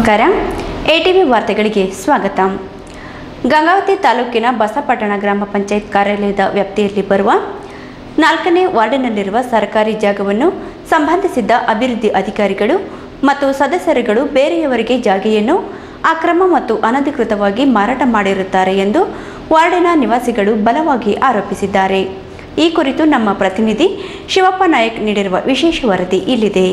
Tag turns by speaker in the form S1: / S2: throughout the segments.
S1: ನಮಸ್ಕಾರ. ಎಟಿವಿ ವಾರ್ತೆಗಳಿಗೆ ಸ್ವಾಗತ. ಗಂಗಾವತಿ ತಾಲೂಕಿನ ಬಸಪಟ್ಟಣ ಗ್ರಾಮ ಪಂಚಾಯತ್ ಕಾರ್ಯಾಲಯದ ವ್ಯಾಪ್ತಿಯಲ್ಲಿ ಬರುವ 4ನೇ ವಾರ್ಡಿನಲ್ಲಿರುವ ಸರ್ಕಾರಿ ಜಾಗವನ್ನು ಸಂಬಂಧಿಸಿದ ಅಭಿವೃದ್ಧಿ ಅಧಿಕಾರಿಗಳು ಮತ್ತು ಸದಸ್ಯರುಗಳು ಬೇರೆಯವರಿಗೆ ಜಾಗೆಯನ್ನು ಅಕ್ರಮ ಮತ್ತು ಅನಧಿಕೃತವಾಗಿ ಮಾರಾಟ ಮಾಡಿರುತ್ತಾರೆ ಎಂದು ವಾರ್ಡಿನ ನಿವಾಸಿಗಳು ಬಲವಾಗಿ ಆರೋಪಿಸಿದ್ದಾರೆ. ಈ ಕುರಿತು ನಮ್ಮ ಪ್ರತಿನಿಧಿ ಶಿವಪ್ಪ ನಾಯಕ್ ನೀಡಿರುವ ವಿಶೇಷ ವರದಿ ಇಲ್ಲಿದೆ.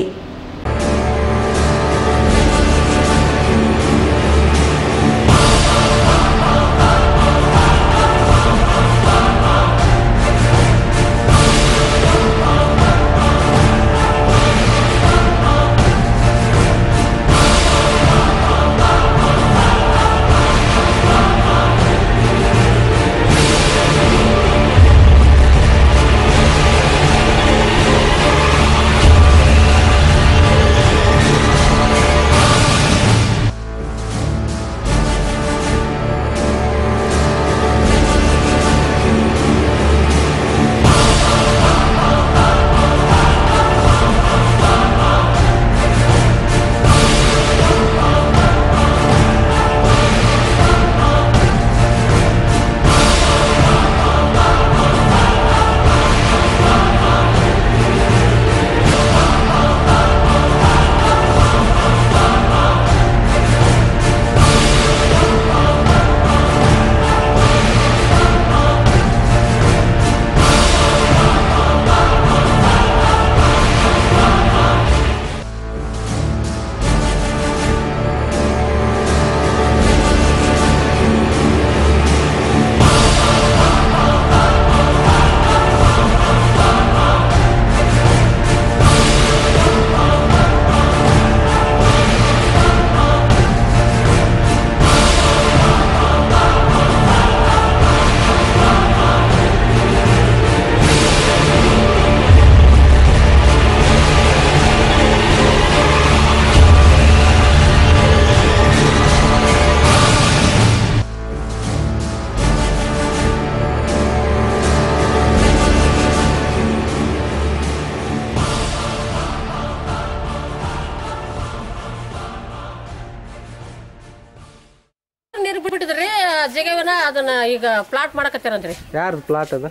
S2: ಜಗವನ್ನ ಅದನ್ನ ಈಗ ಪ್ಲಾಟ್ ಮಾಡಕತ್ತಾರಂತ್ರಿ.
S3: ಯಾರ್ದು ಪ್ಲಾಟ್ ಅದ?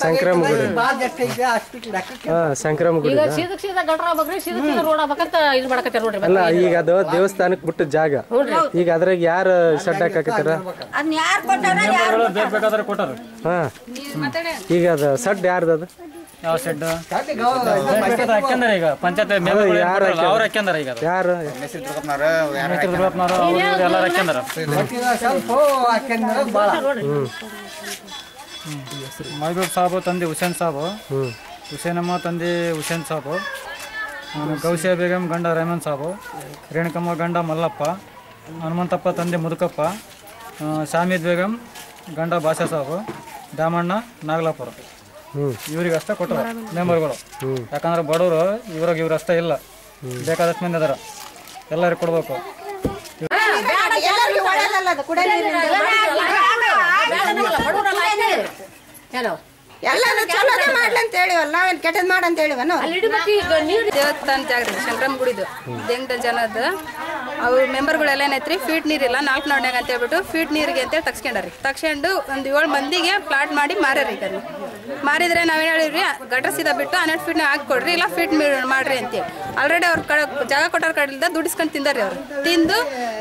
S3: ಸಂಕ್ರಮಗುಡಿ. ಸಂಕ್ರಮಗುಡಿ
S2: ಸೀದಾ ಗಟ್ರ ಆಗ್ಬೇಕ್ರಿ, ಸೀದಾ ರೋಡ್ ಆಗ್ಬೇಕಂತ ಇದು ಮಾಡಕತ್ತಾರ ನೋಡ್ರಿ.
S3: ಅಲ್ಲ, ಈಗ ಅದು ದೇವಸ್ಥಾನಕ್ಕೆ ಬಿಟ್ಟು ಜಾಗ. ಈಗ ಅದ್ರಾಗ ಯಾರು ಶೆಡ್ ಹಾಕತ್ತಾರ? ಹಾ, ಈಗ ಅದ ಸಡ್ ಯಾರ್ದು? ಅದು
S4: ಯಾವ ಶೆಡ್ ಹಾಕ್ಯಂದಾರ ಈಗ ಪಂಚಾಯತ್ ಯಾರು ಎಲ್ಲಾರು ಹಾಕ್ಯಂದಾರ. ಮಹಬೂಬ್ ಸಾಬು ತಂದೆ ಹುಸೇನ್ ಸಾಬು, ಹುಸೇನಮ್ಮ ತಂದೆ ಹುಸೇನ್ ಸಾಬು, ಗೌಸಿಯಾ ಬೇಗಂ ಗಂಡ ರೇಮನ್ ಸಾಬು, ರೇಣುಕಮ್ಮ ಗಂಡ ಮಲ್ಲಪ್ಪ, ಹನುಮಂತಪ್ಪ ತಂದೆ ಮುದುಕಪ್ಪ, ಶಾಮೀದ್ ಬೇಗಂ ಗಂಡ ಭಾಷಾ ಸಾಬು, ದಾಮಣ್ಣ ನಾಗಲಾಪುರ. ಇವ್ರಿಗೆ ಅಷ್ಟೇ ಕೊಟ್ಟರು ಮೆಂಬರ್ಗಳು. ಯಾಕಂದ್ರೆ ಬಡವರು ಇವ್ರಿಗೆ ಅಷ್ಟೇ ಇಲ್ಲ, ಬೇಕಾದಷ್ಟು ಮಂದಿ ಅದಾರ, ಎಲ್ಲರಿಗೆ ಕೊಡ್ಬೇಕು.
S5: ದೇವಸ್ಥಾನ ಜಾಗ ರೀ, ಶಂಕರಮ್ಮ ಗುಡಿದು ದೆಂಗದ ಜನದ ಅವ್ರ ಮೆಂಬರ್ಗಳೆಲ್ಲ ಏನೈತ್ರಿ, ಫೀಟ್ ನೀರಿಲ್ಲ 4 ನೋಡ್ನಾಗ ಅಂತ ಹೇಳ್ಬಿಟ್ಟು ಫೀಟ್ ನೀರಿಗೆ ಅಂತೇಳಿ ತಕ್ಷಂಡು ಒಂದು 7 ಮಂದಿಗೆ ಪ್ಲಾಟ್ ಮಾಡಿ ಮಾರ್ಯಾರಿ. ಈಗ ಮಾರಿದ್ರೆ ನಾವೇನು ಹೇಳಿವ್ರಿ, ಗಟ್ರ ಸೀದಾ ಬಿಟ್ಟು 12 ಫೀಟ್ನ ಹಾಕೊಡ್ರಿ, ಇಲ್ಲ ಫೀಟ್ ಮಾಡ್ರಿ ಅಂತೇಳಿ. ಆಲ್ರೆಡಿ ಅವ್ರ ಜಾಗ ಕೊಟ್ಟವ್ರ ಕಡೆಯಿಂದ ದುಡ್ಡಿಸ್ಕೊಂಡು ತಿಂದಾರಿ. ಅವ್ರು ತಿಂದು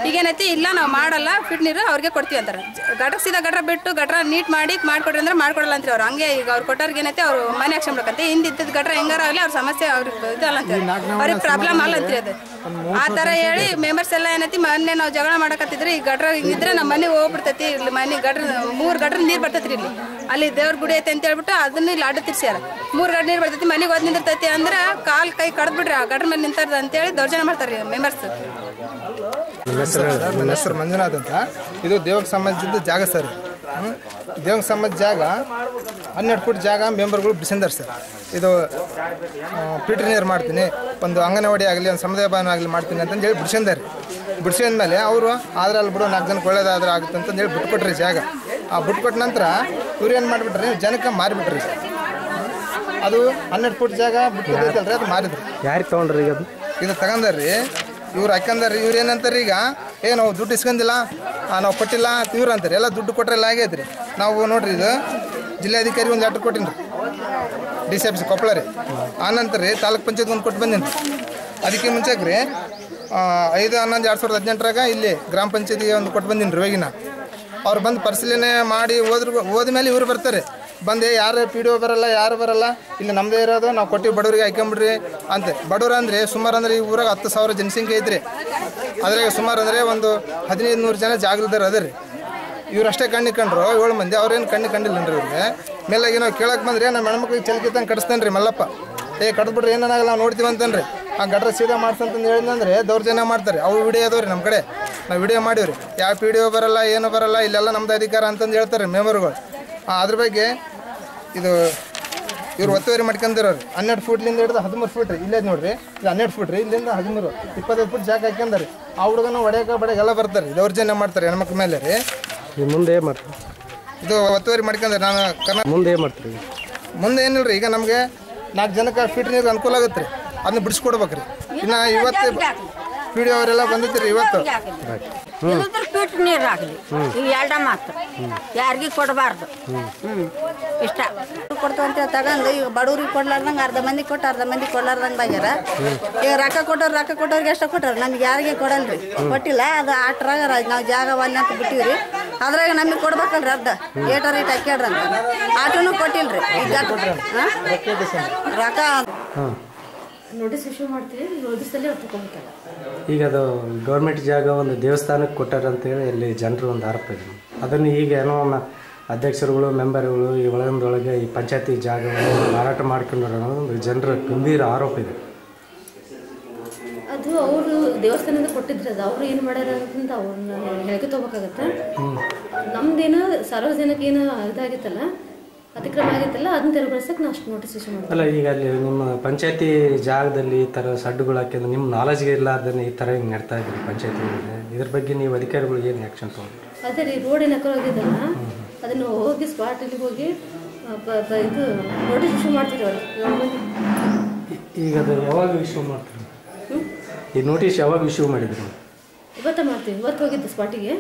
S5: ಈಗೇನೈತಿ, ಇಲ್ಲ ನಾವು ಮಾಡಲ್ಲ, ಫೀಟ್ ನೀರು ಅವ್ರಿಗೆ ಕೊಡ್ತೀವಿ ಅಂತಾರೆ. ಗಟ್ರ ಬಿಟ್ಟು ಗಟ್ರ ನೀಟ್ ಮಾಡ್ಕೊಡ್ರಿ ಅಂದ್ರೆ ಮಾಡ್ಕೊಡಲ್ಲ ಅಂತ್ರಿ ಅವ್ರು. ಹಂಗೆ ಈಗ ಅವ್ರು ಕೊಟ್ಟವ್ರಿಗೆ ಏನೈತಿ, ಅವ್ರು ಮನೆ ಹಾಕ್ಸ್ಕೊಂಡ್ಬೇಕಂತೆ. ಹಿಂದಿದ್ದದ ಗಟ್ರ ಹೆಂಗಾರ ಆಗಲಿ ಅವ್ರ ಸಮಸ್ಯೆ ಅವ್ರಿಗೆ ಇದಲ್ಲ ಅಂತೀವಿ, ಅವ್ರಿಗೆ ಪ್ರಾಬ್ಲಮ್ ಅಲ್ಲ ಅಂತ್ರಿ. ಅದು ಆ ಥರ ಹೇಳಿ ಮೆಂಬರ್ಸ್ ಎಲ್ಲ ಏನೈತಿ, ಮೊನ್ನೆ ನಾವು ಜಗಳ ಮಾಡಕತ್ತಿದ್ರಿ, ಈ ಗಟ್ರ ಹಿಂಗಿದ್ರೆ ನಮ್ಮ ಮನೆ ಹೋಗ್ಬಿಡ್ತೈತಿ, ಇಲ್ಲಿ ಮನೆ ಗಟ್ರ 3 ಗಟ್ರ ನೀರು ಬರ್ತೈತ್ರಿ. ಅಲ್ಲಿ ದೇವ್ರ ಗುಡಿ ಐತೆ ಅಂತ ಹೇಳ್ಬಿಟ್ಟು ಅದನ್ನ ಇಲ್ಲಿ ಅಡ್ಡ ತಿರ್ಸ್ಯಾರ. 3 ಗಟ್ರ ನೀರು ಬರ್ತೈತಿ, ಮನೆಗೆ ಓದ್ ನಿಂದಿರ್ತೈತಿ ಅಂದ್ರೆ ಕಾಲ್ ಕೈ ಕಡ್ದ್ಬಿಡ್ರಿ, ಆ ಗಟ್ರ ಮೇಲೆ ನಿಂತಾರ್ದ ಅಂತೇಳಿ ದೌರ್ಜನ್ಯ ಮಾಡ್ತಾರೆ ಮೆಂಬರ್ಸ್.
S6: ನನ್ನ ಹೆಸರು ಮಂಜುನಾಥ್ ಅಂತ. ಇದು ದೇವಕ್ಕೆ ಸಂಬಂಧಿಸಿದ ಜಾಗ ಸರ್. ದೇವಕ್ಕೆ ಸಂಬಂಧ ಜಾಗ 12 ಫುಟ್ ಜಾಗ ಮೆಂಬರ್ಗಳು ಬಿಸಿಂದಾರೆ ಸರ್. ಇದು ಫಿಲ್ಟರ್ ನೀರು ಮಾಡ್ತೀನಿ, ಒಂದು ಅಂಗನವಾಡಿ ಆಗಲಿ ಒಂದು ಸಮುದಾಯ ಭವನ ಆಗಲಿ ಮಾಡ್ತೀನಿ ಅಂತಂದು ಹೇಳಿ ಬಿಡಿಸಿದ್ದಾರೆ. ಬಿಡಿಸಿದ್ಮೇಲೆ ಅವರು ಆದ್ರೆ ಅಲ್ಲಿ ಬಿಡು 4 ಜನಕ್ಕೆ ಒಳ್ಳೇದಾದ್ರೆ ಆಗುತ್ತೆ ಅಂತಂದು ಹೇಳಿ ಬಿಟ್ಕೊಟ್ರಿ ಜಾಗ. ಆ ಬಿಟ್ಕೊಟ್ಟ ನಂತರ ಇವ್ರು ಏನು ಮಾಡಿಬಿಟ್ರಿ, ಜನಕ್ಕೆ ಮಾರಿಬಿಟ್ರಿ. ಅದು 12 ಫೂಟ್ ಜಾಗ ಬಿಟ್ಟಿದ್ದೈತಲ್ರಿ ಅದು ಮಾರಿದ್ರಿ.
S3: ಯಾರಿಗೆ ತೊಗೊಂಡ್ರಿ ಈಗ ಅದು?
S6: ಇದು ತಗೊಂಡಾರ್ರಿ ಇವ್ರು ಹಾಕಂದಾರ್ರಿ. ಇವ್ರು ಏನಂತಾರೆ ಈಗ ನಾವು ದುಡ್ಡು ಇಸ್ಕೊಂಡಿಲ್ಲ, ನಾವು ಕೊಟ್ಟಿಲ್ಲ ಅಂತ ಇವ್ರು ಅಂತಾರೆ. ಎಲ್ಲ ದುಡ್ಡು ಕೊಟ್ಟರೆ ಎಲ್ಲ ಆಗೈತ್ರಿ. ನಾವು ನೋಡ್ರಿ ಇದು ಜಿಲ್ಲಾಧಿಕಾರಿ ಒಂದು ಲೆಟ್ರ್ ಕೊಟ್ಟಿನಿ ರೀ, DCFC ಕೊಪ್ಪಳ ರೀ. ಆನಂತರ ರೀ ತಾಲೂಕ್ ಪಂಚಾಯತ್ ಒಂದು ಕೊಟ್ಟು ಬಂದೀನಿ ರೀ. ಅದಕ್ಕೆ ಮುಂಚೆಗೆ ರೀ 5/11/2018 ಇಲ್ಲಿ ಗ್ರಾಮ ಪಂಚಾಯತಿಗೆ ಒಂದು ಕೊಟ್ಟು ಬಂದೀನಿ ರೀ. ಹೋಗಿನ ಅವ್ರು ಬಂದು ಪರಿಶೀಲನೆ ಮಾಡಿ ಹೋದ್ಮೇಲೆ ಇವ್ರು ಬರ್ತಾರೆ. ಬಂದು ಯಾರು PDO ಬರಲ್ಲ, ಯಾರು ಬರಲ್ಲ, ಇಲ್ಲಿ ನಮ್ಮದೇ ಇರೋದು, ನಾವು ಕೊಟ್ಟಿವಿ ಬಡವರಿಗೆ ಹಾಕೊಂಬಿಡ್ರಿ ಅಂತ. ಬಡವ್ರು ಅಂದರೆ ಸುಮಾರು ಅಂದರೆ ಈ ಊರಾಗ 10,000 ಜನಸಂಖ್ಯೆ ಐತ್ರಿ. ಅದ್ರಾಗ ಸುಮಾರು ಅಂದರೆ ಒಂದು 1500 ಜನ ಜಾಗೃತರು ಅದ ರೀ. ಇವ್ರು ಅಷ್ಟೇ ಕಣ್ಣು ಕಂಡ್ರು 7 ಮಂದಿ, ಅವ್ರೇನು ಕಣ್ಣು ಕಂಡಿಲ್ಲನ್ರಿ. ಇವ್ರಿಗೆ ಮೇಲಾಗಿ ನಾವು ಕೇಳಕ್ಕೆ ಬಂದರೆ ನಮ್ಮ ಹೆಣ್ಮಕ್ಳಿಗೆ ಚಲಕಿತ್ತಂಗೆ ಕಡಿಸ್ತೇನೆ ರೀ ಮಲ್ಲಪ್ಪ. ಕಡ್ದ್ಬಿಟ್ರೆ ಏನಾಗಲ್ಲ, ನಾವು ನೋಡ್ತೀವಿ ಅಂತನ್ರಿ. ಆ ಗಟ್ರ ಸೀದಾ ಮಾಡ್ಸಂತಂದು ಹೇಳಿದಂದ್ರೆ ದೌರ್ಜನ್ಯ ಮಾಡ್ತಾರೆ. ಅವು ವಿಡಿಯೋ ಅದಾವ್ರಿ ನಮ್ಮ ಕಡೆ, ನಾವು ವಿಡಿಯೋ ಮಾಡೀವ್ರಿ. ಯಾವ PDO ಬರಲ್ಲ, ಏನು ಬರಲ್ಲ, ಇಲ್ಲೆಲ್ಲ ನಮ್ದು ಅಧಿಕಾರ ಅಂತಂದು ಹೇಳ್ತಾರೆ ಮೆಂಬರ್ಗಳು. ಅದ್ರ ಬಗ್ಗೆ ಇದು ಇವ್ರು ಒತ್ತುವರಿ ಮಾಡ್ಕೊಂಡಿರೋರು 12 ಫೂಟ್ಲಿಂದ ಹಿಡಿದು 13 ಫೂಟ್ ರೀ. ಇಲ್ಲೇ ನೋಡ್ರಿ, ಇದು 12 ಫೂಟ್ ರೀ. ಇಲ್ಲಿಂದ 13 25 ಫೂಟ್ ಜಾಗ ಹಾಕ್ಯಂದಾರೆ. ಆ ಹುಡುಗನ ಹೊಡೆಯಕ ಬಡೆಗೆಲ್ಲ ಬರ್ತಾರೆ, ದೌರ್ಜನ್ಯ ಮಾಡ್ತಾರೆ ಹೆಣ್ಮಕ್ಳ ಮೇಲೆ ರೀ.
S3: ಈಗ ಮುಂದೆ ಏನು ಮಾಡ್ತೀರಿ?
S6: ಇದು ಒತ್ತುವರಿ ಮಾಡ್ಕೊಂಡ್ರೆ ನಾನು
S3: ಮುಂದೆ ಏನು ಮಾಡ್ತೀರಿ?
S6: ಮುಂದೆ ಏನಿಲ್ಲ ರೀ. ಈಗ ನಮಗೆ 4 ಜನಕ್ಕೆ ಫೀಟ್ ನೀರು ಅನುಕೂಲ ಆಗುತ್ತೆ ರೀ, ಅದನ್ನ ಬಿಡಿಸ್ಕೊಡ್ಬೇಕ್ರಿ. ಇನ್ನು ಇವತ್ತು PDO ಅವರೆಲ್ಲ ಬಂದಿತ್ತು ಇವತ್ತು.
S7: ಫೀಟ್ ನೀರು ಆಗಲಿ, ಇವು ಎರಡ ಮಾತು ಯಾರಿಗೆ ಕೊಡಬಾರ್ದು. ಇಷ್ಟ ಕೊಡ್ತು ಅಂತ ತಗೊಂಡು ಈಗ ಬಡವ್ರಿಗೆ ಕೊಡ್ಲಾರ್ದಂಗೆ ಅರ್ಧ ಮಂದಿ ಕೊಟ್ಟು ಅರ್ಧ ಮಂದಿ ಕೊಡ್ಲಾರ್ದಂಗೆ ಆಗ್ಯಾರ. ಈಗ ರೊಕ್ಕ ಕೊಟ್ಟವ್ರಿಗೆ ಎಷ್ಟು ಕೊಟ್ಟಾರ, ನಮ್ಗೆ ಯಾರಿಗೆ ಕೊಡಲ್ರಿ, ಕೊಟ್ಟಿಲ್ಲ. ಅದು ಆಟ್ರಾಗ ನಾವು ಜಾಗ ಒಲ್ಲೆ ಅಂತ ಬಿಟ್ಟಿವ್ರಿ. ಅದ್ರಾಗ ನಮಗೆ ಕೊಡ್ಬೇಕಲ್ರಿ ಅರ್ಧ ಏಟ ರೇಟ್ ಹಾಕ್ಯಾಡ್ರಿ ಅಂತ. ಆಟೋನು ಕೊಟ್ಟಿಲ್ರಿ. ಈಗ ರೊಕ್ಕ
S2: ನೋಟಿಸ್ ಇಶ್ಯೂ ಮಾಡ್ತೀವಿ, ನೋಟಿಸಲ್ಲಿ ಅವ್ರು ತಗೊಂಡ್ಬಿಡ್ತಾರೆ.
S3: ಈಗ ಅದು ಗೌರ್ಮೆಂಟ್ ಜಾಗ ಒಂದು ದೇವಸ್ಥಾನಕ್ಕೆ ಕೊಟ್ಟಾರಂತೇಳಿ ಇಲ್ಲಿ ಜನರು ಒಂದು ಆರೋಪ ಇದೆ. ಅದನ್ನು ಈಗ ಏನೋ ಅಧ್ಯಕ್ಷರುಗಳು ಮೆಂಬರ್ಗಳು ಈ ಒಳಗೆ ಈ ಪಂಚಾಯತಿ ಜಾಗವನ್ನು ಮಾರಾಟ ಮಾಡ್ಕೊಂಡ್ರು ಅನ್ನೋದು ಒಂದು ಜನರ ಗಂಭೀರ ಆರೋಪ ಇದೆ.
S2: ಅದು ಅವರು ದೇವಸ್ಥಾನದಿಂದ ಕೊಟ್ಟಿದ್ರೆ ಅದು ಅವ್ರು ಏನು ಮಾಡ್ಯಾರ ಅಂತ ಅವ್ರನ್ನ ಹೇಳಿಕೆ ತಗೋಬೇಕಾಗತ್ತೆ. ನಮ್ದೇನೋ ಸಾರ್ವಜನಿಕ ಏನೋ ಇದಾಗಿತ್ತಲ್ಲ, ಅತಿಕ್ರಮ ಆಗಿತ್ತಲ್ಲ, ಅದನ್ನ ತೆರವುಗೊಳಿಸಕ್ಕೆ ನಾವು ಅಷ್ಟು ನೋಟಿಸ್ ಇಶ್ಯೂ ಮಾಡ್ತೀವಿ.
S3: ಅಲ್ಲ, ಈಗ ಅಲ್ಲಿ ನಿಮ್ಮ ಪಂಚಾಯತಿ ಜಾಗದಲ್ಲಿ ಈ ಥರ ಸಡ್ಡುಗಳು ಹಾಕಿದ್ರೆ ನಿಮ್ಮ ನಾಲೆಜ್ಗೆ ಇಲ್ಲ, ಅದನ್ನು ಈ ಥರ ಹಿಂಗೆ ನಡ್ತಾ ಇದ್ರಿ ಪಂಚಾಯತಿ. ಇದ್ರ ಬಗ್ಗೆ ನೀವು ಅಧಿಕಾರಿಗಳು ಏನು ಆ್ಯಕ್ಷನ್ ತೊಗೊಂಡ್ರಿ?
S2: ಅದೇ ರೀ, ರೋಡ್ ಏನಕ್ಕೆ ಹೋಗಿದ್ದಲ್ಲ, ಅದನ್ನು ಹೋಗಿ ಸ್ಪಾಟಲ್ಲಿ ಹೋಗಿ ಇದು ನೋಟಿಸ್ ಇಶ್ಯೂ ಮಾಡ್ತೀವಿ ಅವ್ರು.
S3: ಈಗ ಅದು ಯಾವಾಗ ಇಶ್ಯೂ ಮಾಡ್ತೀರಿ? ಈ ನೋಟಿಸ್ ಯಾವಾಗ ಇಶ್ಯೂ ಮಾಡಿದ್ರಿ?
S2: ಇವತ್ತು ಮಾಡ್ತೀವಿ. ಇವತ್ತು ಹೋಗಿದ್ದು ಸ್ಪಾಟಿಗೆ.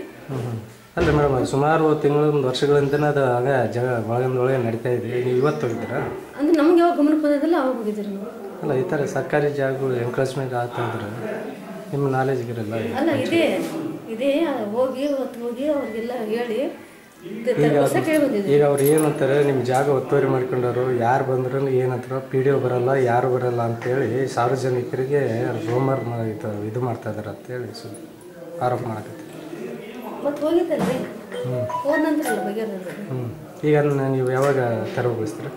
S3: ಅಲ್ಲ ಮೇಡಮ್, ಸುಮಾರು ತಿಂಗಳು ಒಂದು ವರ್ಷಗಳಿಂದನೇ ಅದು ಆಗ ಜಾಗ ಒಳಗೆ ನಡೀತಾ ಇದೆ. ನೀವು ಇವತ್ತು ಹೋಗಿದ್ದೀರಾ?
S2: ಅಂದ್ರೆ ನಮ್ಗೆ ಯಾವಾಗ ಗಮನಕ್ಕೆ ಬಂದಿದ್ದಲ್ಲ ಅವಾಗ ಹೋಗಿದ್ದೀರಿ ನಾವು.
S3: ಅಲ್ಲ, ಈ ಥರ ಸರ್ಕಾರಿ ಜಾಗಗಳು ಎನ್ಕ್ರೋಚ್ಮೆಂಟ್ ಆಗ್ತಾ ಇದ್ರೆ ನಿಮ್ಮ ನಾಲೆಜ್ಗಿರಲ್ಲ.
S2: ಅಲ್ಲ, ಇದೇ ಹೋಗಿ ಇವತ್ತು ಹೋಗಿ ಅವ್ರಿಗೆಲ್ಲ ಹೇಳಿ
S3: ಈಗ ಅವ್ರು ಏನಂತಾರೆ, ನಿಮ್ಮ ಜಾಗ ಒತ್ತುವರಿ ಮಾಡ್ಕೊಂಡವರು ಯಾರು ಬಂದ್ರು ಏನಂತಾರ PDO ಬರಲ್ಲ, ಯಾರು ಬರಲ್ಲ ಅಂತೇಳಿ ಸಾರ್ವಜನಿಕರಿಗೆ ರೋಮರ್ ಇದು ಮಾಡ್ತಾ ಇದಾರೆ ಅಂತೇಳಿ ಆರೋಪ ಮಾಡಕತ್ತೀವಿ.
S2: ಮತ್ತೆ ಹೋಗಿದ್ದಲ್ರಿ, ಹೋದ ನಂತರ
S3: ಈಗ ನೀವು ಯಾವಾಗ ತೆರವುಗೊಳಿಸ್ತೀರ?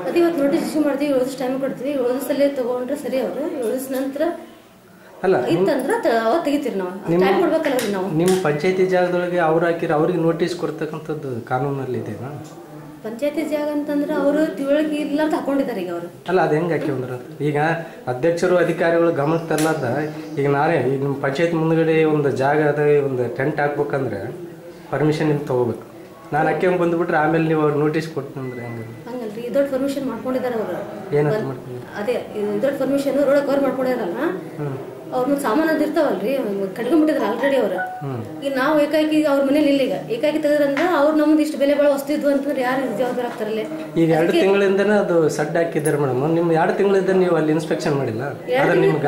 S2: ಅದು ಇವತ್ತು ನೋಟಿಸ್ ಇಶ್ಯೂ ಮಾಡ್ತೀವಿ. 7 ದಿವಸ ಟೈಮ್ ಕೊಡ್ತೀವಿ. 7 ದಿವಸಲ್ಲೇ ತೊಗೊಂಡ್ರೆ ಸರಿ. ಅವರು 7 ದಿವಸ ನಂತರ
S3: ಅಲ್ಲ
S2: ಇತ್ತಂದ್ರೆ ಅವಾಗ ತೆಗಿತೀರಿ. ನಾವು ಟೈಮ್ ಕೊಡ್ಬೇಕಲ್ಲ ನಾವು.
S3: ನಿಮ್ಮ ಪಂಚಾಯತಿ ಜಾಗದೊಳಗೆ ಅವ್ರು ಹಾಕಿರೋ ಅವ್ರಿಗೆ ನೋಟಿಸ್ ಕೊಡ್ತಕ್ಕಂಥದ್ದು ಕಾನೂನಲ್ಲಿ ಇದೆಯಾ?
S2: ಪಂಚಾಯತಿ ಜಾಗ ಅಂತಂದ್ರೆ ಅವರು ತಿಳುವಳಿಕೆ ಇಲ್ಲ ಅಂತ ಹಾಕೊಂಡಿದ್ದಾರೆ ಈಗ ಅವರು.
S3: ಅಲ್ಲ, ಅದು ಹೆಂಗೆ ಹಾಕಿವಂದ್ರೆ ಈಗ ಅಧ್ಯಕ್ಷರು ಅಧಿಕಾರಿಗಳು ಗಮನಕ್ಕೆ ತರಲಾರ್ದ ಈಗ ನಾನೇ ಈಗ ನಿಮ್ಮ ಪಂಚಾಯತ್ ಮುಂದ್ಗಡೆ ಒಂದು ಜಾಗ ಅದ, ಒಂದು ಟೆಂಟ್ ಹಾಕ್ಬೇಕಂದ್ರೆ ಪರ್ಮಿಷನ್ ನಿಮ್ಗೆ ತೊಗೋಬೇಕು. ನಾನು ಹಾಕ್ಯಂಗೆ ಬಂದುಬಿಟ್ರೆ ಆಮೇಲೆ ನೀವು ಅವ್ರು ನೋಟಿಸ್ ಕೊಟ್ಟಂದ್ರೆ ಹೆಂಗೆ?
S2: ಹಂಗಲ್ರಿ, ದೊಡ್ಡ ಪರ್ಮಿಷನ್ ಮಾಡ್ಕೊಂಡಿದ್ದಾರೆ ಅವರು.
S3: ಏನಂತ ಮಾಡ್ಕೊಂಡು?
S2: ಅದೇ ದೊಡ್ಡ ಪರ್ಮಿಷನ್ ರೋಡ್ ಕವರ್ ಮಾಡ್ಕೊಂಡಿರಲ್ಲ, ಅವ್ರ ಸಾಮಾನು ಅದು ಇರ್ತಾವಲ್ರಿ, ಕಟ್ಕೊಂಡ್ಬಿಟ್ಟಿದ್ರು ಆಲ್ರೆಡಿ ಅವ್ರು. ಈಗ ನಾವು ಏಕಾಏಕಿ ಅವ್ರ ಮನೇಲಿ ಇಲ್ಲ, ಈಗ ಏಕಾಏಕಿ ತೆಗೆದ್ರಂದ್ರೆ ಅವ್ರು ನಮ್ದು ಇಷ್ಟು ಬೆಲೆ ಬಾಳ ವಸ್ತು ಇದ್ವು ಅಂತಂದ್ರೆ ಯಾರು ಜವಾಬ್ದಾರಿ ಆಗ್ತಾರಲ್ಲೇ.
S3: ಈಗ 2 ತಿಂಗಳಿಂದನೇ ಅದು ಸಡ್ಡು ಹಾಕಿದ್ದಾರೆ ಮೇಡಮ್. ನಿಮ್ಮ 2 ತಿಂಗಳಿಂದ ನೀವು ಅಲ್ಲಿ ಇನ್ಸ್ಪೆಕ್ಷನ್ ಮಾಡಿಲ್ಲ?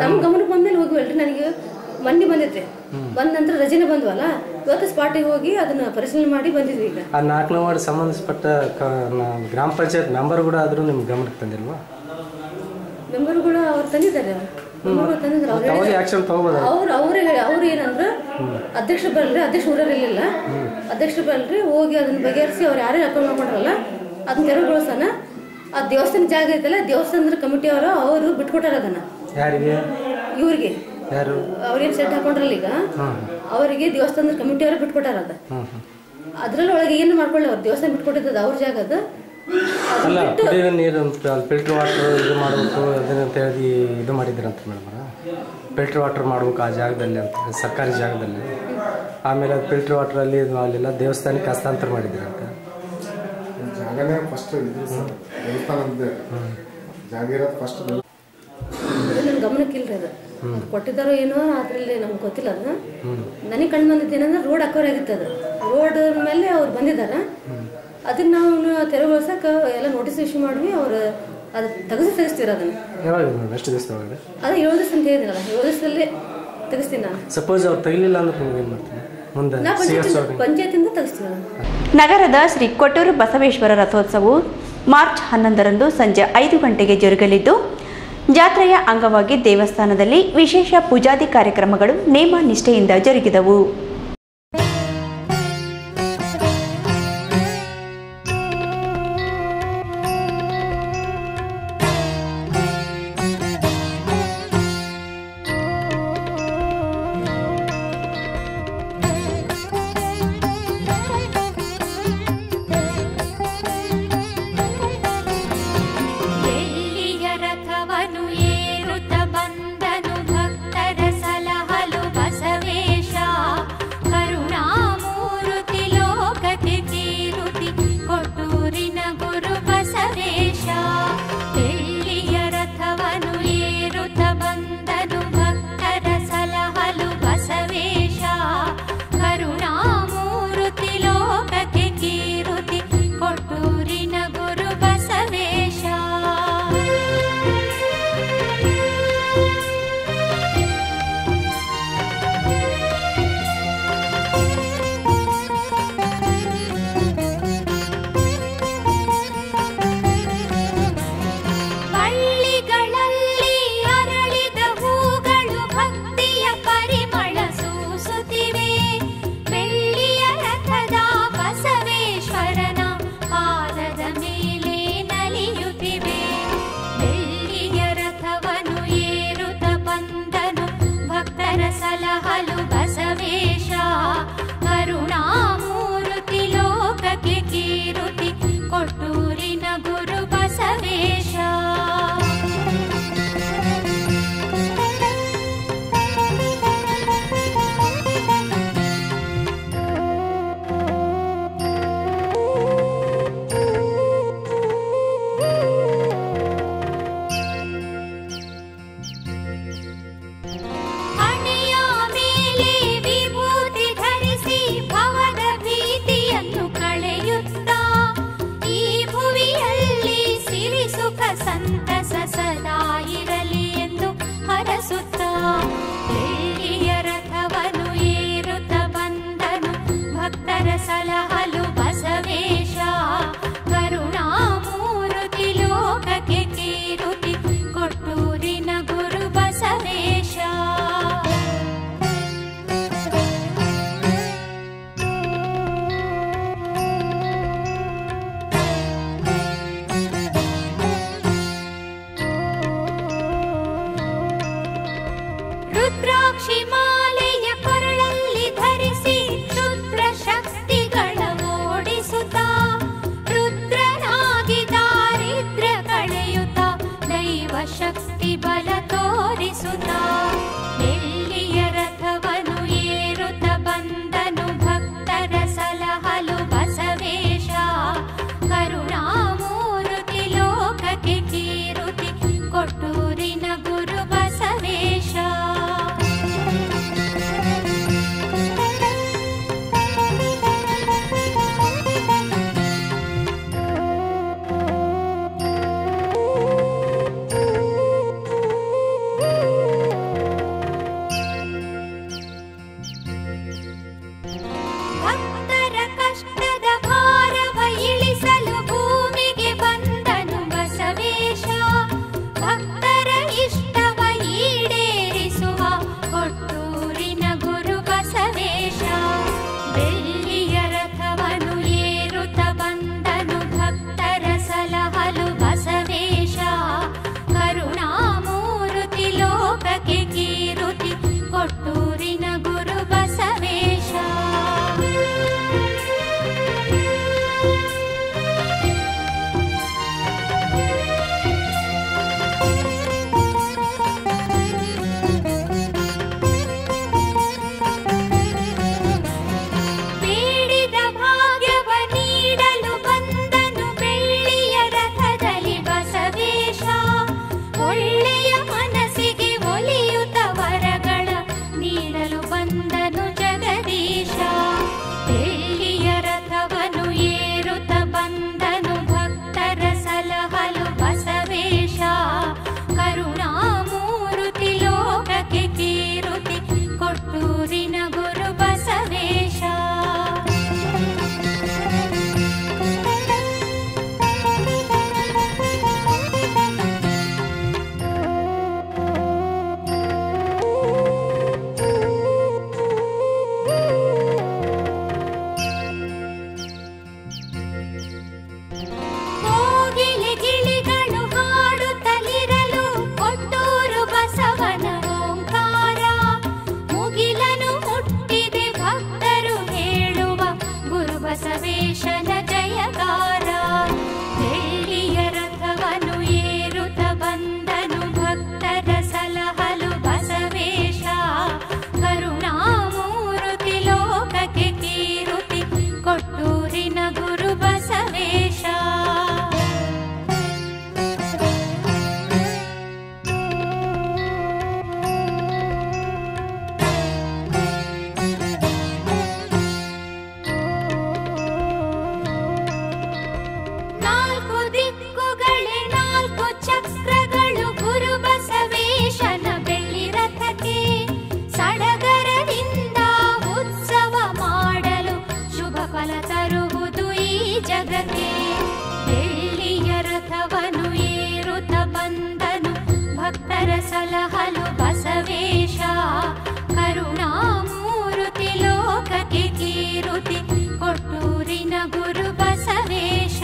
S2: ನಮ್ಮ ಗಮನಕ್ಕೆ ಬಂದ್ಮೇಲೆ ಹೋಗುವಲ್ರಿ. ನನಗೆ ಮೊನ್ನೆ ಬಂದೈತೆ, ಬಂದ ನಂತರ ರಜೆನೇ ಬಂದ್ವಲ್ಲ, ಇವತ್ತು ಸ್ಪಾಟಿಗೆ ಹೋಗಿ ಅದನ್ನ ಪರಿಶೀಲನೆ ಮಾಡಿ ಬಂದಿದ್ವಿ. ಈಗ
S3: ಆ 4ನೇ ವಾರ್ಡ್ ಸಂಬಂಧಪಟ್ಟ ಗ್ರಾಮ ಪಂಚಾಯತ್ ಮೆಂಬರ್ ಕೂಡ ಆದರೂ ನಿಮ್ಗೆ ಗಮನಕ್ಕೆ ತಂದಿಲ್ವಾ?
S2: ಮೆಂಬರ್ಗಳು ಅವ್ರು ತಂದಿದ್ದಾರೆ. ಅವ್ರು ಏನಂದ್ರೆ ಅಧ್ಯಕ್ಷರು ಬರಲ್ರಿ, ಅಧ್ಯಕ್ಷ ಊರಲ್ಲಿ ಇರಲಿಲ್ಲ, ಅಧ್ಯಕ್ಷರು ಬರಲ್ರಿ, ಹೋಗಿ ಅದನ್ನ ಬಗೆಹರಿಸಿ ಅವ್ರು ಯಾರೇ ಅಕೌಂಟ್ ಮಾಡ್ಕೊಂಡ್ರಲ್ಲ ಅದನ್ನ ತೆರವುಗೊಳಿಸೋಣ. ಆ ದೇವಸ್ಥಾನ ಜಾಗ ಐತಲ್ಲ, ದೇವಸ್ಥಾನದ ಕಮಿಟಿ ಅವರು ಬಿಟ್ಕೊಟ್ಟಾರ ಅದನ್ನ.
S3: ಯಾರಿಗೆ?
S2: ಇವ್ರಿಗೆ.
S3: ಯಾರು?
S2: ಅವ್ರೇನ್ ಸೆಟ್ ಹಾಕೊಂಡ್ರಲ್ಲ ಈಗ, ಅವರಿಗೆ ದೇವಸ್ಥಾನದ ಕಮಿಟಿ ಅವರು ಬಿಟ್ಕೊಟ್ಟಾರ ಅದ. ಅದ್ರಲ್ಲಿ ಒಳಗೆ ಏನು ಮಾಡ್ಕೊಳ್ಳಿ, ಅವ್ರು ದೇವಸ್ಥಾನ ಬಿಟ್ಕೊಟ್ಟಿದ್ದದ ಅವ್ರ ಜಾಗ ಅದು.
S3: ಅಲ್ಲ, ಕುಡಿಯುವ ನೀರು ಫಿಲ್ಟರ್ ವಾಟರ್ ಇದು ಮಾಡಬೇಕು ಅದನ್ನಂತ ಹೇಳಿ ಇದು ಮಾಡಿದ್ರಂತ ಮೇಡಮ್. ಫಿಲ್ಟರ್ ವಾಟರ್ ಮಾಡ್ಬೇಕು ಆ ಜಾಗದಲ್ಲಿ ಅಂತ, ಸರ್ಕಾರಿ ಜಾಗದಲ್ಲಿ. ಆಮೇಲೆ ಅದು ಫಿಲ್ಟರ್ ವಾಟ್ರಲ್ಲಿ ಅಲ್ಲೆಲ್ಲ ದೇವಸ್ಥಾನಕ್ಕೆ ಹಸ್ತಾಂತರ ಮಾಡಿದ್ರಂತ.
S8: ಜಾಗನೇ ಫಸ್ಟ್ ಸರ್ ದೇವಸ್ಥಾನ ಅಂತ ಜಾಗ ಇರೋದು ಫಸ್ಟ್
S2: ನನ್ನ ಗಮನಕ್ಕಿಲ್ರಿ ಅದು ಕೊಟ್ಟಿದ್ದಾರೋ ಏನೋ ಅದ್ರಲ್ಲಿ ನಮ್ಗೆ ಗೊತ್ತಿಲ್ಲ ಅದು ನನಗೆ ಕಂಡು ಬಂದಿದ್ದೇನೆಂದ್ರೆ ರೋಡ್ ಅಕ್ವೈರ್ ಆಗಿತ್ತು ಅದು ರೋಡ್ ಮೇಲೆ ಅವ್ರು ಬಂದಿದ್ದಾರೆ ಅದನ್ನ ನಾವು ತೆರವುಗೊಳಿಸಕ್ಕೆ ಎಲ್ಲ ನೋಟಿಸ್ ಇಶ್ಯೂ ಮಾಡಿದ್ವಿ ಅವ್ರು ಅದು ತೆಗಿಸ್ತೀರ ಅದನ್ನು
S3: ಎಷ್ಟು ದಿವಸ ಒಳಗಡೆ
S2: ಅದು 7 ದಿವಸ ಅಂತ ಹೇಳಿದ್ರಲ್ಲ 7 ದಿವಸದಲ್ಲಿ ತೆಗಿಸ್ತೀನಿ ನಾನು
S3: ಸಪೋಸ್ ಅವ್ರು ತೆಗಿಲಿಲ್ಲ ಅಂದ್ರೆ ನೀವು ಏನು ಮಾಡ್ತೀನಿ ಮುಂದೆ
S2: ನಾ ಪಂಚಾಯತಿಂದ ತೆಗಿಸ್ತೀನಿ ನಾನು
S1: ನಗರದ ಶ್ರೀ ಕೊಟ್ಟೂರು ಬಸವೇಶ್ವರ ರಥೋತ್ಸವವು ಮಾರ್ಚ್ 11ರಂದು ಸಂಜೆ 5 ಗಂಟೆಗೆ ಜರುಗಲಿದ್ದು ಜಾತ್ರೆಯ ಅಂಗವಾಗಿ ದೇವಸ್ಥಾನದಲ್ಲಿ ವಿಶೇಷ ಪೂಜಾದಿ ಕಾರ್ಯಕ್ರಮಗಳು ನೇಮ ನಿಷ್ಠೆಯಿಂದ ಜರುಗಿದವು.
S9: ಭಕ್ತರ ಸಲಹಲು ಬಸವೇಶ ಕರುಣಾಮೂರುತಿ ಲೋಕಕ್ಕೆ ಕೀರುತಿ ಕೊಟ್ಟೂರಿನ ಗುರು ಬಸವೇಶ.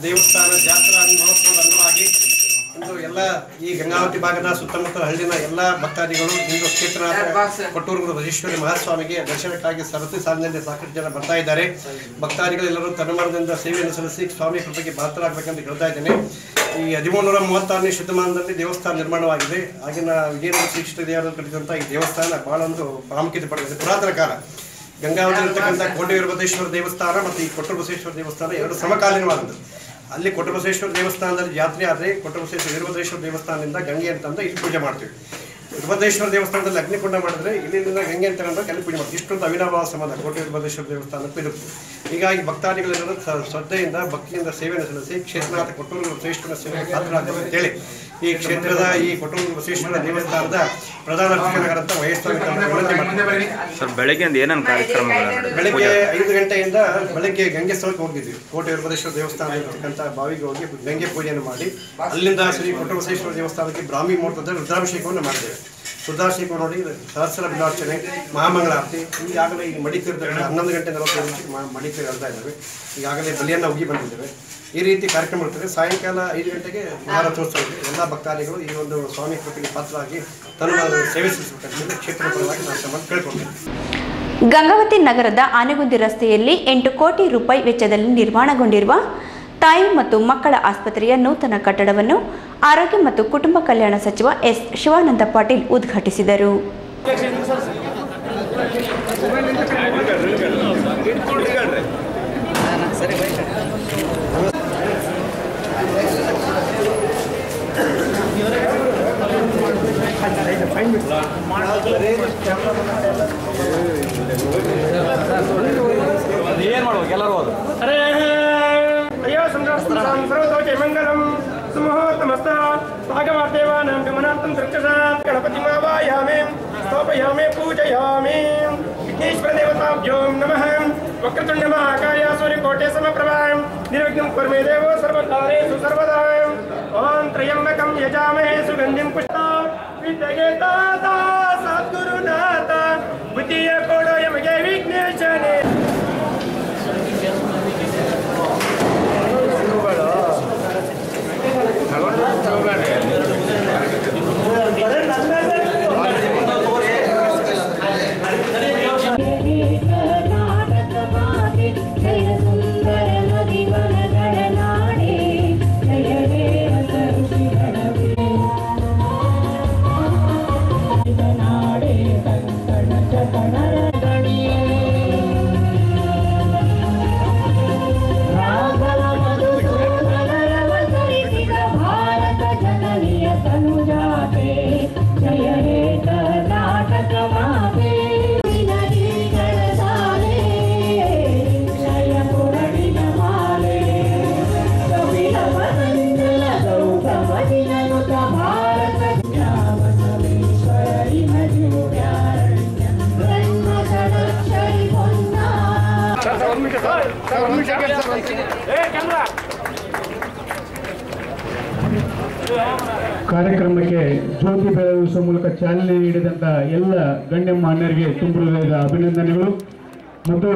S10: ದೇವಸ್ಥಾನ ಜಾತ್ರಾ ಮಹೋತ್ಸವದ ಅಂಗವಾಗಿ ಇಂದು ಎಲ್ಲ ಈ ಗಂಗಾವತಿ ಭಾಗದ ಸುತ್ತಮುತ್ತಲ ಹಳ್ಳಿನ ಎಲ್ಲ ಭಕ್ತಾದಿಗಳು ಇಂದು ಕ್ಷೇತ್ರನಾಥ ಕೊಟ್ಟೂರು ಬಸವೇಶ್ವರಿ ಮಹಾಸ್ವಾಮಿಗೆ ದರ್ಶನಕ್ಕಾಗಿ ಸರತಿ ಸಾಲಿನಲ್ಲಿ ಸಾಕಷ್ಟು ಜನ ಬರ್ತಾ ಇದ್ದಾರೆ. ಭಕ್ತಾದಿಗಳೆಲ್ಲರೂ ತನ್ಮರದಿಂದ ಸೇವೆಯನ್ನು ಸಲ್ಲಿಸಿ ಸ್ವಾಮಿ ಕೃಪೆಗೆ ಪಾತ್ರರಾಗಬೇಕಂತ ಹೇಳ್ತಾ ಇದ್ದೇನೆ. ಈ 1336ನೇ ಶತಮಾನದಲ್ಲಿ ದೇವಸ್ಥಾನ ನಿರ್ಮಾಣವಾಗಿದೆ. ಆಗಿನ ವಿಜಯನಗರ ಶ್ರೀಕೃಷ್ಣ ದೇವರನ್ನು ಕಟ್ಟಿದಂಥ ಈ ದೇವಸ್ಥಾನ ಬಹಳ ಒಂದು ಪ್ರಾಮುಖ್ಯತೆ ಪಡೆದಿದೆ. ಪುರಾತನ ಕಾಲ ಗಂಗಾವತಿ ಇರತಕ್ಕಂಥ ಕೋಟೆ ವೀರಭದ್ರೇಶ್ವರ ದೇವಸ್ಥಾನ ಮತ್ತು ಈ ಕೊಟ್ಟೂರು ಬಸವೇಶ್ವರ ದೇವಸ್ಥಾನ ಎರಡು ಸಮಕಾಲೀನವಾದದ್ದು. ಅಲ್ಲಿ ಕೊಟ್ಟೂರು ಬಸವೇಶ್ವರ ದೇವಸ್ಥಾನದಲ್ಲಿ ಜಾತ್ರೆ ಆದರೆ ಕೊಟ್ಟೂರು ಬಸವೇಶ್ವರ ವೀರಭದ್ರೇಶ್ವರ ದೇವಸ್ಥಾನದಿಂದ ಗಂಗೆ ಅಂತಂದು ಇಲ್ಲಿ ಪೂಜೆ ಮಾಡ್ತೀವಿ. ವೀರಭದ್ರೇಶ್ವರ ದೇವಸ್ಥಾನದಲ್ಲಿ ಅಗ್ನಿಕುಂಡ ಮಾಡಿದ್ರೆ ಇಲ್ಲಿಂದ ಗಂಗೆ ಅಂತ ಅಲ್ಲಿ ಪೂಜೆ ಮಾಡ್ತೀವಿ. ಇಷ್ಟೊಂದು ಅವಿನಾಭಾವ ಸಂಬಂಧ ಕೋಟೆ ವೀರಭದ್ರೇಶ್ವರ ದೇವಸ್ಥಾನಕ್ಕೂ ಇರುತ್ತೆ. ಹೀಗಾಗಿ ಭಕ್ತಾದಿಗಳೆಲ್ಲರೂ ಶ್ರದ್ಧೆಯಿಂದ ಭಕ್ತಿಯಿಂದ ಸೇವೆಯನ್ನು ಸಲ್ಲಿಸಿ ಕ್ಷೇತ್ರನಾಥ ಕೊಟ್ಟೂರು ಬಸವೇಶ್ವರ ಸೇವೆಗೆ ಪಾತ್ರರಾಗಬೇಕು ಅಂತೇಳಿ ಈ ಕ್ಷೇತ್ರದ ಈ ಕೊಟ್ಟೂರು ಬಸವೇಶ್ವರ ದೇವಸ್ಥಾನದ ಪ್ರಧಾನ ಅರ್ಚಕರಾದಂಥ ವಯಸ್ಸಾಗಿ
S11: ಸರ್, ಬೆಳಗ್ಗೆ ಏನೇನು ಕಾರ್ಯಕ್ರಮಗಳು?
S10: ಬೆಳಗ್ಗೆ 5 ಗಂಟೆಯಿಂದ ಬೆಳಗ್ಗೆ ಗಂಗೆ ಸ್ಥಳಕ್ಕೆ ಹೋಗಿದ್ವಿ. ಕೋಟೆ ವೀರಭದ್ರೇಶ್ವರ ದೇವಸ್ಥಾನ ಇರತಕ್ಕಂಥ ಬಾವಿಗೆ ಹೋಗಿ ಗಂಗೆ ಪೂಜೆಯನ್ನು ಮಾಡಿ ಅಲ್ಲಿಂದ ಶ್ರೀ ಕೊಟ್ಟೂರು ಬಸವೇಶ್ವರ ದೇವಸ್ಥಾನಕ್ಕೆ ಬ್ರಾಹ್ಮಿ ಮುಹೂರ್ತದ ರುದ್ರಾಭಿಷೇಕವನ್ನು ಮಾಡಿದ್ದೇವೆ. ರುದ್ರಾಭಿಷೇಕ ನೋಡಿ ಸಹಸ್ರ ಬಿಲ್ವಾರ್ಚನೆ, ಮಹಾಮಂಗಳಾರತಿ. ಈಗಾಗಲೇ ಈ ಮಡಿಕೇರಿ 11 ಗಂಟೆ 45 ನಿಮಿಷಕ್ಕೆ ಮಡಿಕೇರಿ ಹೇಳ್ತಾ ಇದ್ದಾವೆ. ಈಗಾಗಲೇ ಬಲಿಯನ್ನು ಉಗಿ ಬಂದಿದ್ದೇವೆ. ಈ ರೀತಿ ಕಾರ್ಯಕ್ರಮ ಇರ್ತದೆ. ಸಾಯಂಕಾಲ 5 ಗಂಟೆಗೆ ಮಹಾರಥೋತ್ಸವ ಇದೆ. ಎಲ್ಲ ಭಕ್ತಾದಿಗಳು ಈ ಒಂದು ಸ್ವಾಮಿ ಕೃಪೆಗೆ ಪಾತ್ರರಾಗಿ ತನ್ನ ಸೇವೆ ಸಲ್ಲಿಸಬೇಕಂತ ಕ್ಷೇತ್ರ ಪರವಾಗಿ ನಾನು ತಮ್ಮನ್ನು ಕೇಳ್ಕೊಂಡೆ.
S1: ಗಂಗಾವತಿ ನಗರದ ಆನೆಗುಂದಿ ರಸ್ತೆಯಲ್ಲಿ 8 ಕೋಟಿ ರೂಪಾಯಿ ವೆಚ್ಚದಲ್ಲಿ ನಿರ್ಮಾಣಗೊಂಡಿರುವ ತಾಯಿ ಮತ್ತು ಮಕ್ಕಳ ಆಸ್ಪತ್ರೆಯ ನೂತನ ಕಟ್ಟಡವನ್ನು ಆರೋಗ್ಯ ಮತ್ತು ಕುಟುಂಬ ಕಲ್ಯಾಣ ಸಚಿವ ಎಸ್ ಶಿವಾನಂದ ಪಾಟೀಲ್ ಉದ್ಘಾಟಿಸಿದರು.
S11: ಏನು ಮಾಡ್ಬೇಕು ಎಲ್ಲರೂ ಅದು
S12: ಮಂಗಲಂ ಸುಮುಹೂರ್ತಮಸ್ತ ಭಾಗವದೇವಾನಾಂ ಗಮನಾರ್ಥಂ ದೃಕ್ಷಸಾತ್ ಗಣಪತಿಮಾವಾಯಾಮಿ ಸ್ಥಾಪಯಾಮಿ ಪೂಜಯಾಮಿ. ವಿಘ್ನೇಶ್ವರ ದೇವತಾಭ್ಯೋ ನಮಃ. ವಕ್ರತುಂಡ ಮಹಾಕಾಯ ಸೂರ್ಯಕೋಟೆ ಸಮಪ್ರಭಾ ನಿರ್ವಿಘ್ನಂ ಕುರ್ಮೇ ದೇವೋ ಸರ್ವಕಾರ್ಯೇಷು ಸರ್ವದಾ. ಓಂ ತ್ರಯಂಬಕಂ ಯಜಾಮಹೇ ಸುಗಂಧಿಂ ಪುಷ್ಪಾಂ ವಿದ್ಯಗೇತಾತ ಸದ್ಗುರುನಾಥ ಬುದ್ಧಿಯ ಕೊಡೋ ಯಮಗೆ ವಿಘ್ನೇಶನೇ.
S13: ಕಾರ್ಯಕ್ರಮಕ್ಕೆ ಜ್ಯೋತಿ ಬೆಳಗಿಸುವ ಮೂಲಕ ಚಾಲನೆ ನೀಡಿದಂಥ ಎಲ್ಲ ಗಣ್ಯಮಾನ್ಯರಿಗೆ ತುಂಬ ಹೃದಯದ ಅಭಿನಂದನೆಗಳು. ಮತ್ತು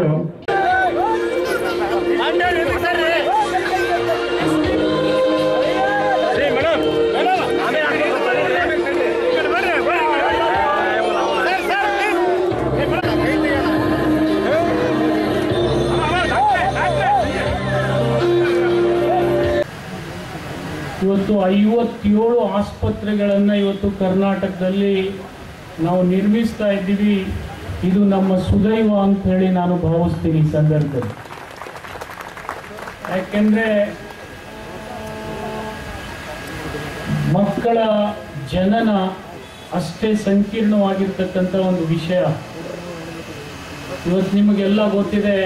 S13: ಇವತ್ತು 57 ಆಸ್ಪತ್ರೆಗಳನ್ನು ಇವತ್ತು ಕರ್ನಾಟಕದಲ್ಲಿ ನಾವು ನಿರ್ಮಿಸ್ತಾ ಇದ್ದೀವಿ. ಇದು ನಮ್ಮ ಸುದೈವ ಅಂತ ಹೇಳಿ ನಾನು ಭಾವಿಸ್ತೀನಿ ಈ ಸಂದರ್ಭದಲ್ಲಿ. ಯಾಕೆಂದರೆ ಮಕ್ಕಳ ಜನನ ಅಷ್ಟೇ ಸಂಕೀರ್ಣವಾಗಿರ್ತಕ್ಕಂಥ ಒಂದು ವಿಷಯ. ಇವತ್ತು ನಿಮಗೆಲ್ಲ ಗೊತ್ತಿದೆ,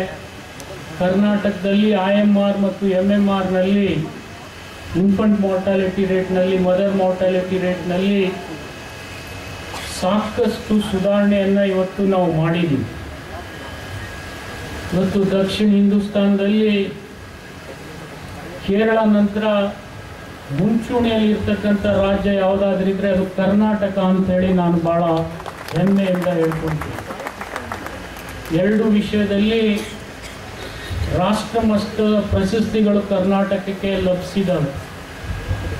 S13: ಕರ್ನಾಟಕದಲ್ಲಿ IMR ಮತ್ತು MMRನಲ್ಲಿ ಇನ್ಫಂಟ್ ಮಾರ್ಟಾಲಿಟಿ ರೇಟ್ನಲ್ಲಿ, ಮದರ್ ಮಾರ್ಟಾಲಿಟಿ ರೇಟ್ನಲ್ಲಿ ಸಾಕಷ್ಟು ಸುಧಾರಣೆಯನ್ನು ಇವತ್ತು ನಾವು ಮಾಡಿದ್ದೀವಿ. ಇವತ್ತು ದಕ್ಷಿಣ ಹಿಂದೂಸ್ತಾನದಲ್ಲಿ ಕೇರಳ ನಂತರ ಮುಂಚೂಣಿಯಲ್ಲಿರ್ತಕ್ಕಂಥ ರಾಜ್ಯ ಯಾವುದಾದ್ರಿದ್ರೆ ಅದು ಕರ್ನಾಟಕ ಅಂಥೇಳಿ ನಾನು ಭಾಳ ಹೆಮ್ಮೆಯಿಂದ ಹೇಳ್ಕೊಳ್ತೀನಿ. ಎರಡು ವಿಷಯದಲ್ಲಿ ರಾಷ್ಟ್ರಮಟ್ಟದ ಪ್ರಶಸ್ತಿಗಳು ಕರ್ನಾಟಕಕ್ಕೆ ಲಭಿಸಿದವು.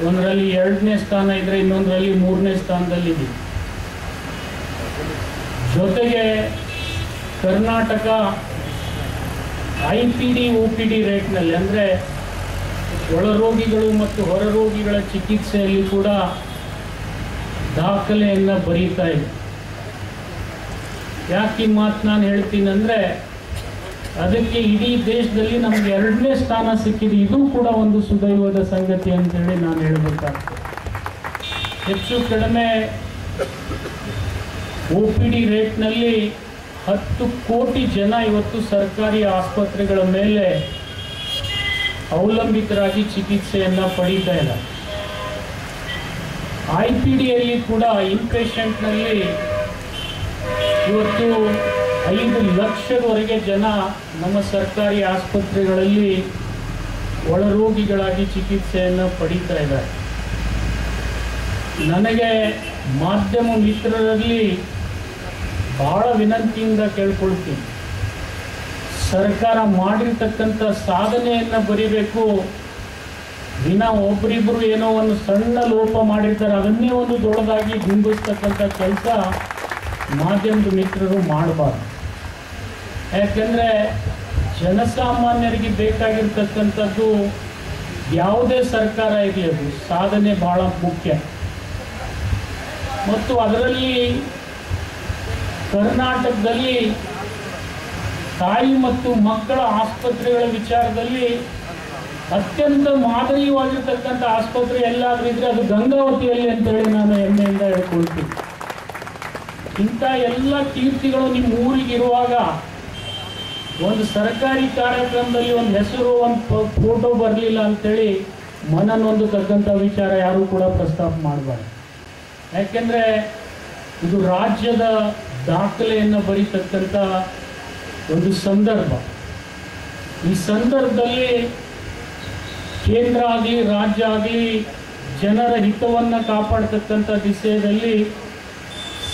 S13: ಒಂದರಲ್ಲಿ 2ನೇ ಸ್ಥಾನ ಇದ್ದರೆ ಇನ್ನೊಂದರಲ್ಲಿ 3ನೇ ಸ್ಥಾನದಲ್ಲಿದೆ. ಜೊತೆಗೆ ಕರ್ನಾಟಕ IPD OPD ರೇಟ್ನಲ್ಲಿ ಅಂದರೆ ಒಳರೋಗಿಗಳು ಮತ್ತು ಹೊರರೋಗಿಗಳ ಚಿಕಿತ್ಸೆಯಲ್ಲಿ ಕೂಡ ದಾಖಲೆಯನ್ನು ಬರೀತಾ ಇದೆ. ಯಾಕೆ ಈ ಮಾತು ನಾನು ಹೇಳ್ತೀನಿ ಅಂದರೆ, ಅದಕ್ಕೆ ಇಡೀ ದೇಶದಲ್ಲಿ ನಮಗೆ 2ನೇ ಸ್ಥಾನ ಸಿಕ್ಕಿದೆ. ಇದು ಕೂಡ ಒಂದು ಸುದೈವದ ಸಂಗತಿ ಅಂತೇಳಿ ನಾನು ಹೇಳಬೇಕಾಗ್ತದೆ. ಹೆಚ್ಚು ಕಡಿಮೆ OPD ರೇಟ್ನಲ್ಲಿ 10 ಕೋಟಿ ಜನ ಇವತ್ತು ಸರ್ಕಾರಿ ಆಸ್ಪತ್ರೆಗಳ ಮೇಲೆ ಅವಲಂಬಿತರಾಗಿ ಚಿಕಿತ್ಸೆಯನ್ನು ಪಡೀತಾ ಇದ್ದಾರೆ. IPDಯಲ್ಲಿ ಕೂಡ ಇನ್ಪೇಷಂಟ್ನಲ್ಲಿ ಇವತ್ತು 5 ಲಕ್ಷದವರೆಗೆ ಜನ ನಮ್ಮ ಸರ್ಕಾರಿ ಆಸ್ಪತ್ರೆಗಳಲ್ಲಿ ಒಳರೋಗಿಗಳಾಗಿ ಚಿಕಿತ್ಸೆಯನ್ನು ಪಡೀತಾ ಇದ್ದಾರೆ. ನನಗೆ ಮಾಧ್ಯಮ ಮಿತ್ರರಲ್ಲಿ ಬಹಳ ವಿನಂತಿಯಿಂದ ಕೇಳ್ಕೊಳ್ತೀನಿ, ಸರ್ಕಾರ ಮಾಡಿರ್ತಕ್ಕಂಥ ಸಾಧನೆಯನ್ನು ಬರಿಬೇಕು. ದಿನ ಒಬ್ಬರಿಬ್ಬರು ಏನೋ ಒಂದು ಸಣ್ಣ ಲೋಪ ಮಾಡಿರ್ತಾರೆ, ಅದನ್ನೇ ಒಂದು ದೊಡ್ಡದಾಗಿ ಬಿಂಬಿಸ್ತಕ್ಕಂಥ ಕೆಲಸ ಮಾಧ್ಯಮದ ಮಿತ್ರರು ಮಾಡಬಾರ್ದು. ಯಾಕೆಂದರೆ ಜನಸಾಮಾನ್ಯರಿಗೆ ಬೇಕಾಗಿರ್ತಕ್ಕಂಥದ್ದು ಯಾವುದೇ ಸರ್ಕಾರ ಇರಲಿ, ಅದು ಸಾಧನೆ ಬಹಳ ಮುಖ್ಯ. ಮತ್ತು ಅದರಲ್ಲಿ ಕರ್ನಾಟಕದಲ್ಲಿ ತಾಯಿ ಮತ್ತು ಮಕ್ಕಳ ಆಸ್ಪತ್ರೆಗಳ ವಿಚಾರದಲ್ಲಿ ಅತ್ಯಂತ ಮಾದರಿಯಾಗಿರ್ತಕ್ಕಂಥ ಆಸ್ಪತ್ರೆ ಎಲ್ಲಾದ್ರೂ ಇದ್ರೆ ಅದು ಗಂಗಾವತಿಯಲ್ಲಿ ಅಂತೇಳಿ ನಾನು ಹೆಮ್ಮೆಯಿಂದ ಹೇಳ್ಕೊಳ್ತೀನಿ. ಇಂಥ ಎಲ್ಲ ಕೀರ್ತಿಗಳು ನಿಮ್ಮ ಊರಿಗಿರುವಾಗ ಒಂದು ಸರ್ಕಾರಿ ಕಾರ್ಯಕ್ರಮದಲ್ಲಿ ಒಂದು ಹೆಸರು, ಒಂದು ಫೋಟೋ ಬರಲಿಲ್ಲ ಅಂತೇಳಿ ಮನನೊಂದತಕ್ಕಂಥ ವಿಚಾರ ಯಾರೂ ಕೂಡ ಪ್ರಸ್ತಾಪ ಮಾಡಬಾರ್ದು. ಯಾಕೆಂದರೆ ಇದು ರಾಜ್ಯದ ದಾಖಲೆಯನ್ನು ಬರೀತಕ್ಕಂಥ ಒಂದು ಸಂದರ್ಭ. ಈ ಸಂದರ್ಭದಲ್ಲಿ ಕೇಂದ್ರ ಆಗಲಿ ರಾಜ್ಯ ಆಗಲಿ ಜನರ ಹಿತವನ್ನು ಕಾಪಾಡ್ತಕ್ಕಂಥ ದಿಸೆಯಲ್ಲಿ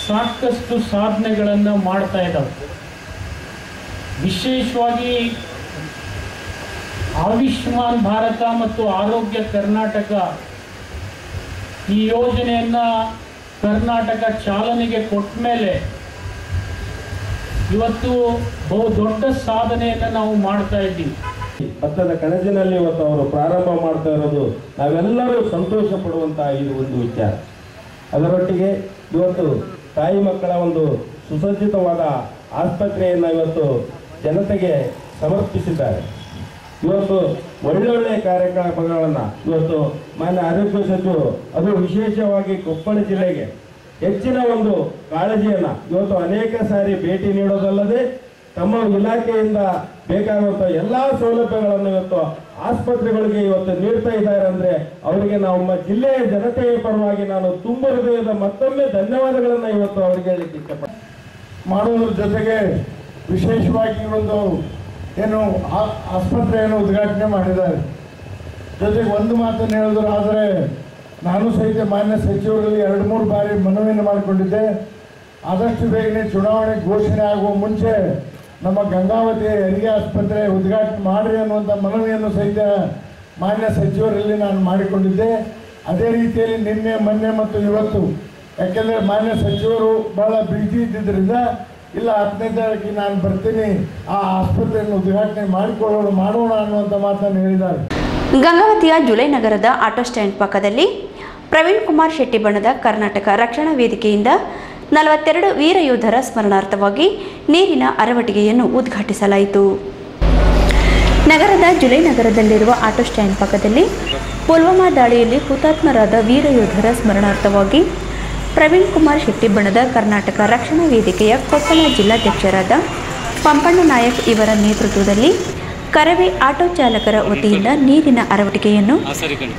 S13: ಸಾಕಷ್ಟು ಸಾಧನೆಗಳನ್ನು ಮಾಡ್ತಾ ಇದ್ದಾವೆ. ವಿಶೇಷವಾಗಿ ಆಯುಷ್ಮಾನ್ ಭಾರತ ಮತ್ತು ಆರೋಗ್ಯ ಕರ್ನಾಟಕ ಈ ಯೋಜನೆಯನ್ನು ಕರ್ನಾಟಕ ಚಾಲನೆಗೆ ಕೊಟ್ಟ ಮೇಲೆ ಇವತ್ತು ಬಹು ದೊಡ್ಡ ಸಾಧನೆಯನ್ನು ನಾವು ಮಾಡ್ತಾ ಇದ್ದೀವಿ.
S14: ಭತ್ತದ ಕಣಜಿನಲ್ಲಿ ಇವತ್ತು ಅವರು ಪ್ರಾರಂಭ ಮಾಡ್ತಾ ಇರೋದು ನಾವೆಲ್ಲರೂ ಸಂತೋಷ ಪಡುವಂತಹ ಇದು ಒಂದು ವಿಚಾರ. ಅದರೊಟ್ಟಿಗೆ ಇವತ್ತು ತಾಯಿ ಮಕ್ಕಳ ಒಂದು ಸುಸಜ್ಜಿತವಾದ ಆಸ್ಪತ್ರೆಯನ್ನು ಇವತ್ತು ಜನತೆಗೆ ಸಮರ್ಪಿಸಿದ್ದಾರೆ. ಇವತ್ತು ಒಳ್ಳೊಳ್ಳೆಯ ಕಾರ್ಯಕ್ರಮಗಳನ್ನು ಇವತ್ತು ಮಾನ್ಯ ಆರೋಗ್ಯ ಸಚಿವರು ಅದು ವಿಶೇಷವಾಗಿ ಕೊಪ್ಪಳ ಜಿಲ್ಲೆಗೆ ಹೆಚ್ಚಿನ ಒಂದು ಕಾಳಜಿಯನ್ನು ಇವತ್ತು ಅನೇಕ ಸಾರಿ ಭೇಟಿ ನೀಡೋದಲ್ಲದೆ ತಮ್ಮ ಇಲಾಖೆಯಿಂದ ಬೇಕಾಗುವಂಥ ಎಲ್ಲ ಸೌಲಭ್ಯಗಳನ್ನು ಇವತ್ತು ಆಸ್ಪತ್ರೆಗಳಿಗೆ ಇವತ್ತು ನೀಡ್ತಾ ಇದ್ದಾರೆ ಅಂದರೆ ಅವರಿಗೆ ನಮ್ಮ ಜಿಲ್ಲೆಯ ಜನತೆಯ ಪರವಾಗಿ ನಾನು ತುಂಬ ಹೃದಯದ ಮತ್ತೊಮ್ಮೆ ಧನ್ಯವಾದಗಳನ್ನು ಇವತ್ತು ಅವರಿಗೆ ಹೇಳಲಿಕ್ಕೆ ಇಷ್ಟಪಡ್ತೀನಿ.
S15: ಮಾಡೋದ್ರ ಜೊತೆಗೆ ವಿಶೇಷವಾಗಿ ಒಂದು ಏನು ಆಸ್ಪತ್ರೆಯನ್ನು ಉದ್ಘಾಟನೆ ಮಾಡಿದ್ದಾರೆ. ಜೊತೆಗೆ ಒಂದು ಮಾತನ್ನು ಹೇಳಿದ್ರು, ನಾನು ಸಹಿತ ಮಾನ್ಯ ಸಚಿವರಲ್ಲಿ 2-3 ಬಾರಿ ಮನವಿಯನ್ನು ಮಾಡಿಕೊಂಡಿದ್ದೆ. ಆದಷ್ಟು ಬೇಗನೆ ಚುನಾವಣೆ ಘೋಷಣೆ ಆಗುವ ಮುಂಚೆ ನಮ್ಮ ಗಂಗಾವತಿ ಹೆರಿಗೆ ಆಸ್ಪತ್ರೆ ಉದ್ಘಾಟನೆ ಮಾಡಿರಿ ಅನ್ನುವಂಥ ಮನವಿಯನ್ನು ಸಹಿತ ಮಾನ್ಯ ಸಚಿವರಲ್ಲಿ ನಾನು ಮಾಡಿಕೊಂಡಿದ್ದೆ. ಅದೇ ರೀತಿಯಲ್ಲಿ ನಿನ್ನೆ ಮೊನ್ನೆ ಮತ್ತು ಇವತ್ತು, ಯಾಕೆಂದರೆ ಮಾನ್ಯ ಸಚಿವರು ಭಾಳ ಬ್ಯುಸಿ ಇದ್ದಿದ್ದರಿಂದ ಇಲ್ಲ 10ನೇ ತಾರೀಕಿಗೆ ನಾನು ಬರ್ತೀನಿ, ಆ ಆಸ್ಪತ್ರೆಯನ್ನು ಉದ್ಘಾಟನೆ ಮಾಡೋಣ ಅನ್ನುವಂಥ ಮಾತನ್ನು ಹೇಳಿದ್ದಾರೆ.
S1: ಗಂಗಾವತಿಯ ಜುಲೈ ನಗರದ ಆಟೋ ಸ್ಟ್ಯಾಂಡ್ ಪಕ್ಕದಲ್ಲಿ ಪ್ರವೀಣ್ ಕುಮಾರ್ ಶೆಟ್ಟಿ ಬಣದ ಕರ್ನಾಟಕ ರಕ್ಷಣಾ ವೇದಿಕೆಯಿಂದ 42 ವೀರ ಯೋಧರ ಸ್ಮರಣಾರ್ಥವಾಗಿ ನೀರಿನ ಅರವಟಿಗೆಯನ್ನು ಉದ್ಘಾಟಿಸಲಾಯಿತು. ನಗರದ ಜುಲೈ ನಗರದಲ್ಲಿರುವ ಆಟೋ ಸ್ಟ್ಯಾಂಡ್ ಪಕ್ಕದಲ್ಲಿ ಪುಲ್ವಾಮಾ ದಾಳಿಯಲ್ಲಿ ಹುತಾತ್ಮರಾದ ವೀರ ಯೋಧರ ಸ್ಮರಣಾರ್ಥವಾಗಿ ಪ್ರವೀಣ್ ಕುಮಾರ್ ಶೆಟ್ಟಿ ಬಣದ ಕರ್ನಾಟಕ ರಕ್ಷಣಾ ವೇದಿಕೆಯ ಕೊಪ್ಪಳ ಜಿಲ್ಲಾಧ್ಯಕ್ಷರಾದ ಪಂಪಣ್ಣ ನಾಯಕ್ ಇವರ ನೇತೃತ್ವದಲ್ಲಿ ಕರವೇ ಆಟೋ ಚಾಲಕರ ವತಿಯಿಂದ ನೀರಿನ ಅರವಟಿಕೆಯನ್ನು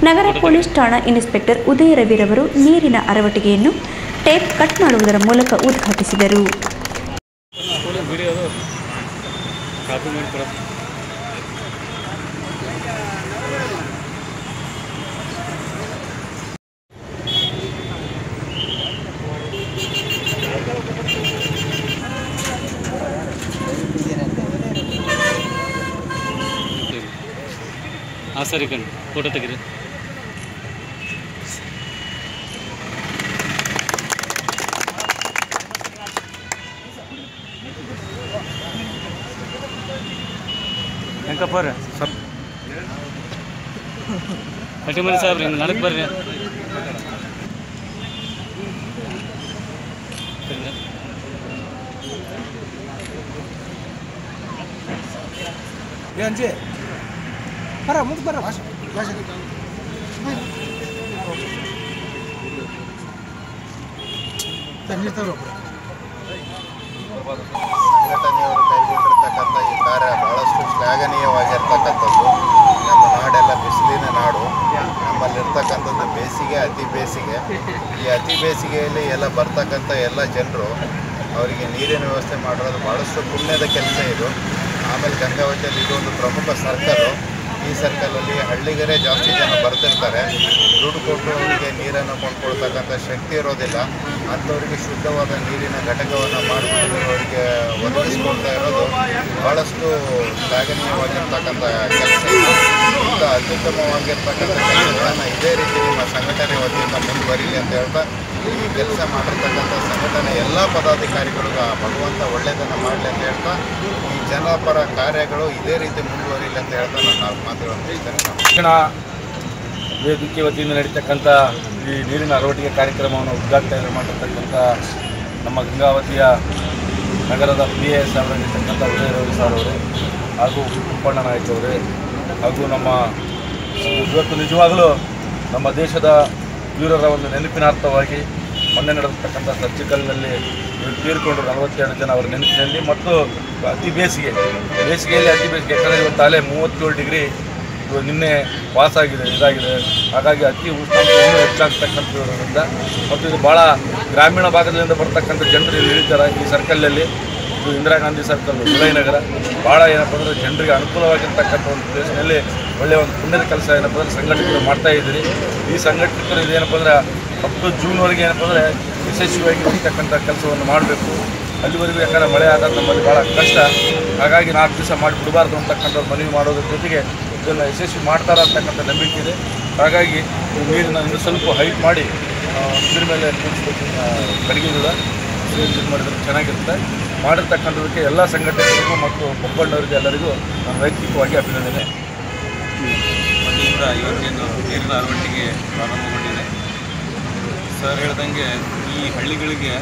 S1: ನಗರ ಪೊಲೀಸ್ ಠಾಣಾ ಇನ್ಸ್ಪೆಕ್ಟರ್ ಉದಯ ರವಿರವರು ನೀರಿನ ಅರವಟಿಕೆಯನ್ನು ಟೇಪ್ ಕಟ್ ಮಾಡುವುದರ ಮೂಲಕ ಉದ್ಘಾಟಿಸಿದರು.
S16: ಸರಿ ಕಣ್ ಫೋಟೋ ತೆಗೀರಿ. ಹೆಂಗಪ್ಪ ರೀ ಅಟಿಮನಿ ಸಾಹೇಬ್ರಿ ನನಗೆ ಬರ್ರಿ.
S6: ಅಂಜಿ ಬರ ಮುಂದೆ ಬರ
S17: ಸಂಘಟನೆಯವರು ಕೈಗೊಂಡಿರ್ತಕ್ಕಂಥ ಈ ಕಾರ್ಯ ಬಹಳಷ್ಟು ಶ್ಲಾಘನೀಯವಾಗಿರ್ತಕ್ಕಂಥದ್ದು. ನಮ್ಮ ನಾಡೆಲ್ಲ ಬಿಸಿಲಿನ ನಾಡು, ನಮ್ಮಲ್ಲಿರ್ತಕ್ಕಂಥದ್ದು ಬೇಸಿಗೆ, ಅತಿ ಬೇಸಿಗೆ. ಈ ಅತಿ ಬೇಸಿಗೆಯಲ್ಲಿ ಎಲ್ಲ ಬರ್ತಕ್ಕಂಥ ಎಲ್ಲ ಜನರು ಅವರಿಗೆ ನೀರಿನ ವ್ಯವಸ್ಥೆ ಮಾಡೋದು ಭಾಳಷ್ಟು ಪುಣ್ಯದ ಕೆಲಸ ಇದು. ಆಮೇಲೆ ಗಂಗಾವತಿಯಲ್ಲಿ ಇದೊಂದು ಪ್ರಮುಖ ಸರ್ಕಲ್ಲು. ಈ ಸರ್ಕಲಲ್ಲಿ ಹಳ್ಳಿಗರೇ ಜಾಸ್ತಿ ಜನ ಬರ್ತಿರ್ತಾರೆ. ದುಡ್ಡು ಕೊಟ್ಟು ಅವರಿಗೆ ನೀರನ್ನು ಕೊಂಡ್ಕೊಳ್ತಕ್ಕಂಥ ಶಕ್ತಿ ಇರೋದಿಲ್ಲ. ಅಂಥವರಿಗೆ ಶುದ್ಧವಾದ ನೀರಿನ ಘಟಕವನ್ನು ಮಾಡಿಕೊಂಡು ಅವರಿಗೆ ಒದಗಿಸ್ಕೊಳ್ತಾ ಇರೋದು ಭಾಳಷ್ಟು ಶ್ಲಾಘನೀಯವಾಗಿರ್ತಕ್ಕಂಥ ಕೆಲಸ. ಇಂಥ ಅತ್ಯುತ್ತಮವಾಗಿರ್ತಕ್ಕಂಥ ಕೆಲಸಗಳನ್ನು ಇದೇ ರೀತಿ ನಿಮ್ಮ ಸಂಘಟನೆ ವತಿಯಿಂದ ಮುಂದುವರಿಲಿ ಅಂತ ಹೇಳ್ತಾ, ಈ ಕೆಲಸ ಮಾಡಿರ್ತಕ್ಕಂಥ ಸಂಘಟನೆ ಎಲ್ಲ ಪದಾಧಿಕಾರಿಗಳಿಗೂ ಭಗವಂತ ಒಳ್ಳೆಯದನ್ನು ಮಾಡಲಿ ಅಂತ ಹೇಳ್ತಾ, ಈ ಜನಪರ ಕಾರ್ಯಗಳು ಇದೇ ರೀತಿ ಮುಂದುವರಿಲಿ ಅಂತ ಹೇಳ್ತಾ ನಾನು ಮಾತುಗಳನ್ನು
S14: ರಕ್ಷಣಾ ವೇದಿಕೆ ವತಿಯಿಂದ ನಡೀತಕ್ಕಂಥ ಈ ನೀರಿನ ಅರವಟಿಕೆ ಕಾರ್ಯಕ್ರಮವನ್ನು ಉದ್ಘಾಟನೆ ಮಾಡಿರ್ತಕ್ಕಂಥ ನಮ್ಮ ಗಂಗಾವತಿಯ ನಗರದ PAS ಅವರಾಗಿರ್ತಕ್ಕಂಥ ಉದಯ ರವಿ ಸರ್ ಅವರು ಹಾಗೂ ಪಂಪಣ್ಣ ನಾಯಕ್ ಅವರೇ ಹಾಗೂ ನಮ್ಮ ಇವತ್ತು ನಿಜವಾಗಲೂ ನಮ್ಮ ದೇಶದ ವೀರರ ಒಂದು ನೆನಪಿನಾರ್ಥವಾಗಿ ಮೊನ್ನೆ ನಡೆದಿರ್ತಕ್ಕಂಥ ಸರ್ಜಿಕಲ್ನಲ್ಲಿ ತೀರ್ಕೊಂಡ್ರು 42 ಜನ ಅವರ ನೆನಪಿನಲ್ಲಿ. ಮತ್ತು ಅತಿ ಬೇಸಿಗೆಯಲ್ಲಿ ಯಾಕಂದರೆ ಇವತ್ತು ಅಲೆ 37 ಡಿಗ್ರಿ ನಿನ್ನೆ ಪಾಸಾಗಿದೆ, ಇದಾಗಿದೆ. ಹಾಗಾಗಿ ಅತಿ ಉಷ್ಣಾಂಶ ಇನ್ನೂ ಹೆಚ್ಚಾಗ್ತಕ್ಕಂಥದ್ರಿಂದ ಮತ್ತು ಇದು ಭಾಳ ಗ್ರಾಮೀಣ ಭಾಗದಿಂದ ಬರ್ತಕ್ಕಂಥ ಜನರು ಇಲ್ಲಿ ಇಳಿತಾರೆ. ಈ ಸರ್ಕಲಲ್ಲಿ ಇದು ಇಂದಿರಾ ಗಾಂಧಿ ಸರ್ಕಲ್, ವಿಜಯನಗರ ಭಾಳ ಏನಪ್ಪ ಅಂದರೆ ಜನರಿಗೆ ಅನುಕೂಲವಾಗಿರ್ತಕ್ಕಂಥ ಒಂದು ಪ್ಲೇಸ್ನಲ್ಲಿ ಒಳ್ಳೆಯ ಒಂದು ಪುಣ್ಯದ ಕೆಲಸ ಏನಪ್ಪ ಅಂದರೆ ಸಂಘಟನೆಗಳು ಮಾಡ್ತಾಯಿದ್ದೀರಿ. ಈ ಸಂಘಟನೆಗಳು ಇದೇನಪ್ಪ ಅಂದರೆ 10 ಜೂನ್ವರೆಗೆ ಏನಪ್ಪ ಅಂದರೆ ಯಶಸ್ವಿಯಾಗಿ ಇರ್ತಕ್ಕಂಥ ಕೆಲಸವನ್ನು ಮಾಡಬೇಕು. ಅಲ್ಲಿವರೆಗೂ ಯಾಕಂದರೆ ಮಳೆ ಆದಾಗ ನಮ್ಮಲ್ಲಿ ಭಾಳ ಕಷ್ಟ. ಹಾಗಾಗಿ 4 ದಿವಸ ಮಾಡಿ ಬಿಡಬಾರ್ದು ಅಂತಕ್ಕಂಥದ್ದು ಮನವಿ ಮಾಡೋದ್ರ ಜೊತೆಗೆ ಇದನ್ನು ಯಶಸ್ವಿ ಮಾಡ್ತಾರೆ ಅಂತಕ್ಕಂಥ ನಂಬಿಕೆ ಇದೆ. ಹಾಗಾಗಿ ನೀರನ್ನು ಇನ್ನೂ ಸ್ವಲ್ಪ ಹೈಟ್ ಮಾಡಿ ಇದ್ರ ಮೇಲೆ ಕೂಡಿಸ್ಬೇಕು. ಕಡೆಗಿಲ್ಲ ಇದು ಮಾಡಿದ್ರೆ ಚೆನ್ನಾಗಿರುತ್ತೆ. ಮಾಡಿರ್ತಕ್ಕಂಥದಕ್ಕೆ ಎಲ್ಲ ಸಂಘಟನೆಗಳಿಗೂ ಮತ್ತು ಒಪ್ಪಂದವರಿಗೆ ಎಲ್ಲರಿಗೂ ನಾನು ವೈಯಕ್ತಿಕವಾಗಿ ಅಭಿನಂದನೆ.
S18: ವತಿಯಿಂದ ಇವತ್ತೇನು ನೀರಿನ ಅರವಟ್ಟಿಗೆ ಪ್ರಾರಂಭಗೊಂಡಿದೆ. ಸರ್ ಹೇಳ್ದಂಗೆ ಈ ಹಳ್ಳಿಗಳಿಗೆ